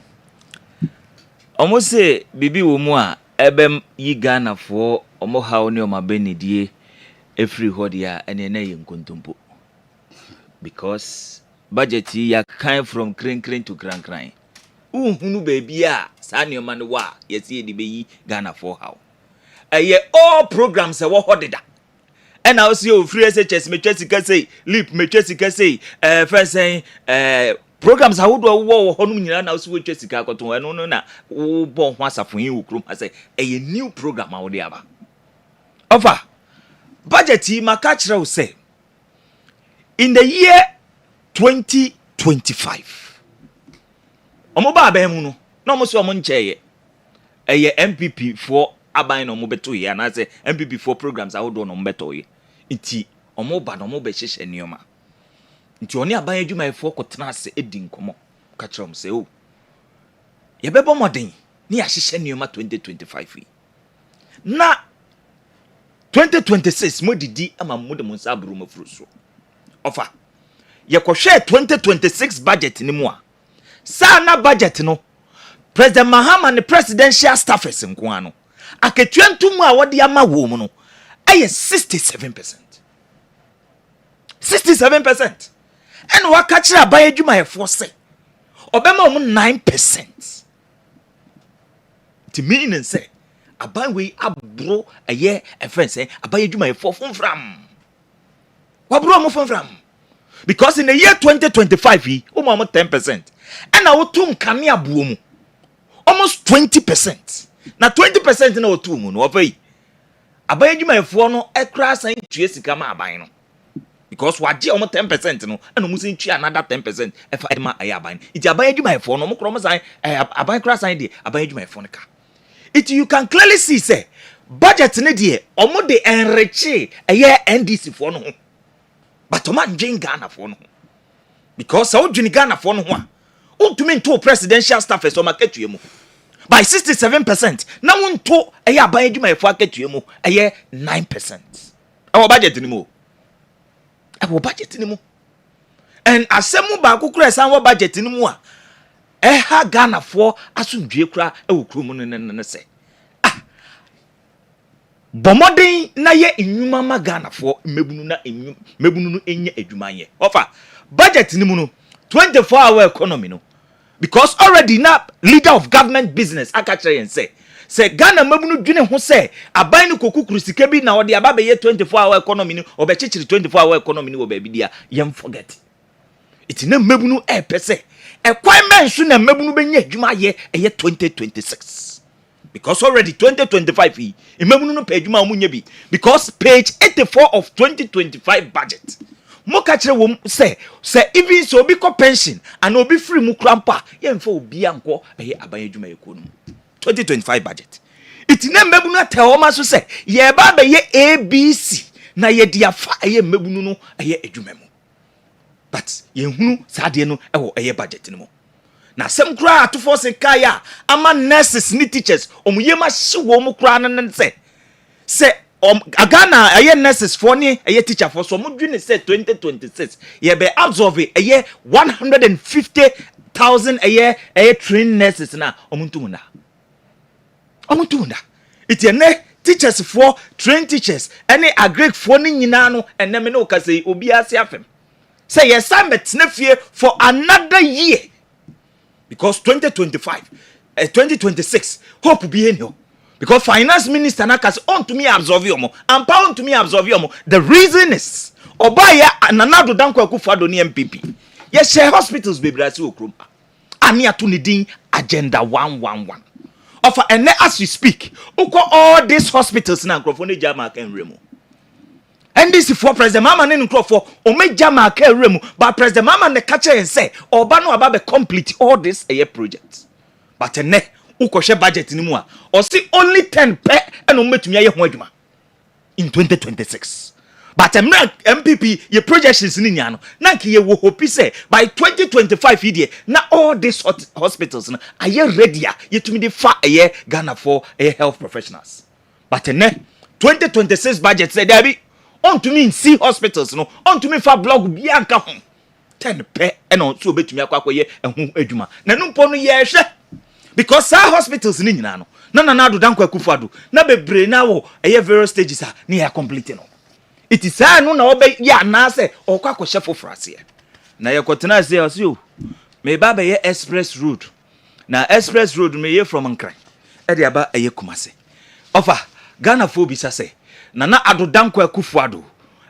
omo se bibi wo mu a ebem yi Ghana fo omo hawo ne omo benedie every hodia ene na ye nkontompo because budget ya kind from crin to cran uhunu baby a sa ne omo ne wa yesi edi beyi Ghana fo hawo all programs wo hodida and I see you free SHS me twesika say leap me twesika say first saying programs how do wo honum nyina na so twesika akoto eno no na wo bon ho asafo yin ukrum say a new program how dey aba over budget maka kire wo say in the year 2025 omo ba ba mu no na omo so omo ncheye MPP for aban no mo beto ye na say MPP for programs how do no beto ye nti omo ba no mo be hyehye nioma nti oni aban adwuma efo kotena ase edi nkomo ka kire mo say o ye bebo modern ni ya hyehye nioma 2025 na 2026 mo didi ama mo de mo sabru mo fruso ofa ye ko hwe 2026 budget ni mo a sa na budget no President Mahama ne presidential staffers nko ano aketwentum a wode ama wo mu no aye 67%. 67%. And waka kire abaye adwuma efo se obema mu 9%. Ti meaning say aban we abro aye efren say abaye adwuma efo fonfram. Wabro mo fonfram. Because in the year 2025 we o mo 10%. And I wotu nkame abuo mu almost 20%. Na 20% na otu mu no ofai aban adwuma efo no ekra san tue sika ma aban no because waje omo 10% no and omo sin tue another 10% efa edma aban iti aban adwuma efo no mo kro mo san aban kra san de aban adwuma efo no ka it you can clearly see say budget ne de omo de enriche NDC fo no ho but omo ndwen Ghana fo no ho because so dwini Ghana fo no ho a untumi nto presidential staff so makatue mu by 67%. Now one to a buy you my fuck you mo a 9%. Our budget anymore. Our budget anymore. And as some back who crash our budget anymore. Ha Ghana for asun jekra e wukrumun say. Ah Bomodin na ye inuma Ghana for mebunu na mebunu enye adwuma ye. Offer budget nimu 24-hour economy no. Because already now leader of government business akachire and say Ghana mabunu dwene ho say aban no kokukuru sika bi na ode aba be 24-hour economy ni obechichiri 24-hour economy ni wo ba bi dia yem forget it na mabunu pese ekwan mensu na mabunu benya adwuma ye 2026 because already 2025 e mabunu no pa adwuma mu nya bi because page 84 of 2025 budget Moka kire wo say even so obi ko pension and obi free mu krampa ye mfa obi anko aban adwuma ekonu 2025 budget it na mebunu atehoma so say ye ba be ye ABC na ye dia fa mebunu no adwuma mu but ye hunu sade no ewo budget no mo na sem kra atofo se kaya ama nurses ni teachers omuye ma hye wo mu kra nan say Agana aye nurses for ni aye teacher for so mudwini say 2026 ye be absorb aye 150,000 aye trained nurses na omuntu na omo tunda iti ene teachers for trained teachers any agric for ni nyina no ene me no ka say obi ase afem say yes am betena fie for another year because 2026 hope be any because finance minister na kas on to me absorb you and pound to me absorb you the reason is obaya nanado danko akufado ni MPP yes share hospitals be brasi okrom ani ato ni din agenda 111 offer and as we speak uko all these hospitals na nkrofo ne jama kan remu and this for president mama ne nkrofo o me jama kan remu but president mama ne ka che say oba no aba be complete all this a project but ene uko she budget ni mu a o see only 10 pe and o metumi aye ho adwuma in 2026 but MPP ye projections ni nya no na ke ye wo hope say by 2025 year na all these hospitals na aye ready ye tumi dey fa aye Ghana for aye health professionals but ne 2026 budget say there be on to me see hospitals no on to me fa blog bi anka ho 10 pe e no so betumi akwakoye ehu adwuma na no mpo no ye hwe because our hospitals ni nyina no na do danko akufado na bebre na wo aye various stages a na ya complete no it is no na obe ya na say okwa kwhye fofrase na ye kotena say o me baba ye express road na express road me ye from Nkran e de aba aye Kumase ofa Ghana fo bi say na adodanko akufado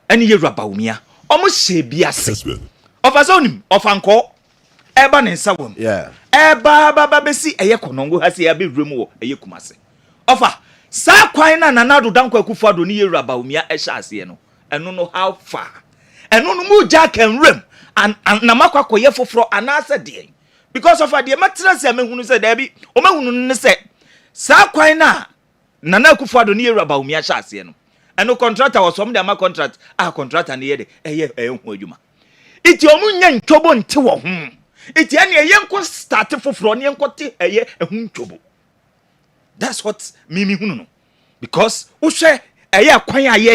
ene ye Rabawumia omo hye bi ase ofa so nim ofa nko eba ne nsawom eba baba besi aye konongo hase ya be wremu wo aye Kumase ofa sa kwan na adodanko akufado ne ye Rabawumia e hye ase no eno no how far eno no mu ja kan rem and na makwakoye foforo anase de because of the matras ya mehunu se da bi o mehunu ne se sa kwan na akufado ne ye Rabawumia hye ase no eno contractor was some dem contract contractor ne ye de eye hu adwuma iti omunya ntwobo nte wo ho iti ene eye nko start foforo ne nko te eye hu ntwobo that's what mimi hunu no because wo hwe eye kwan aye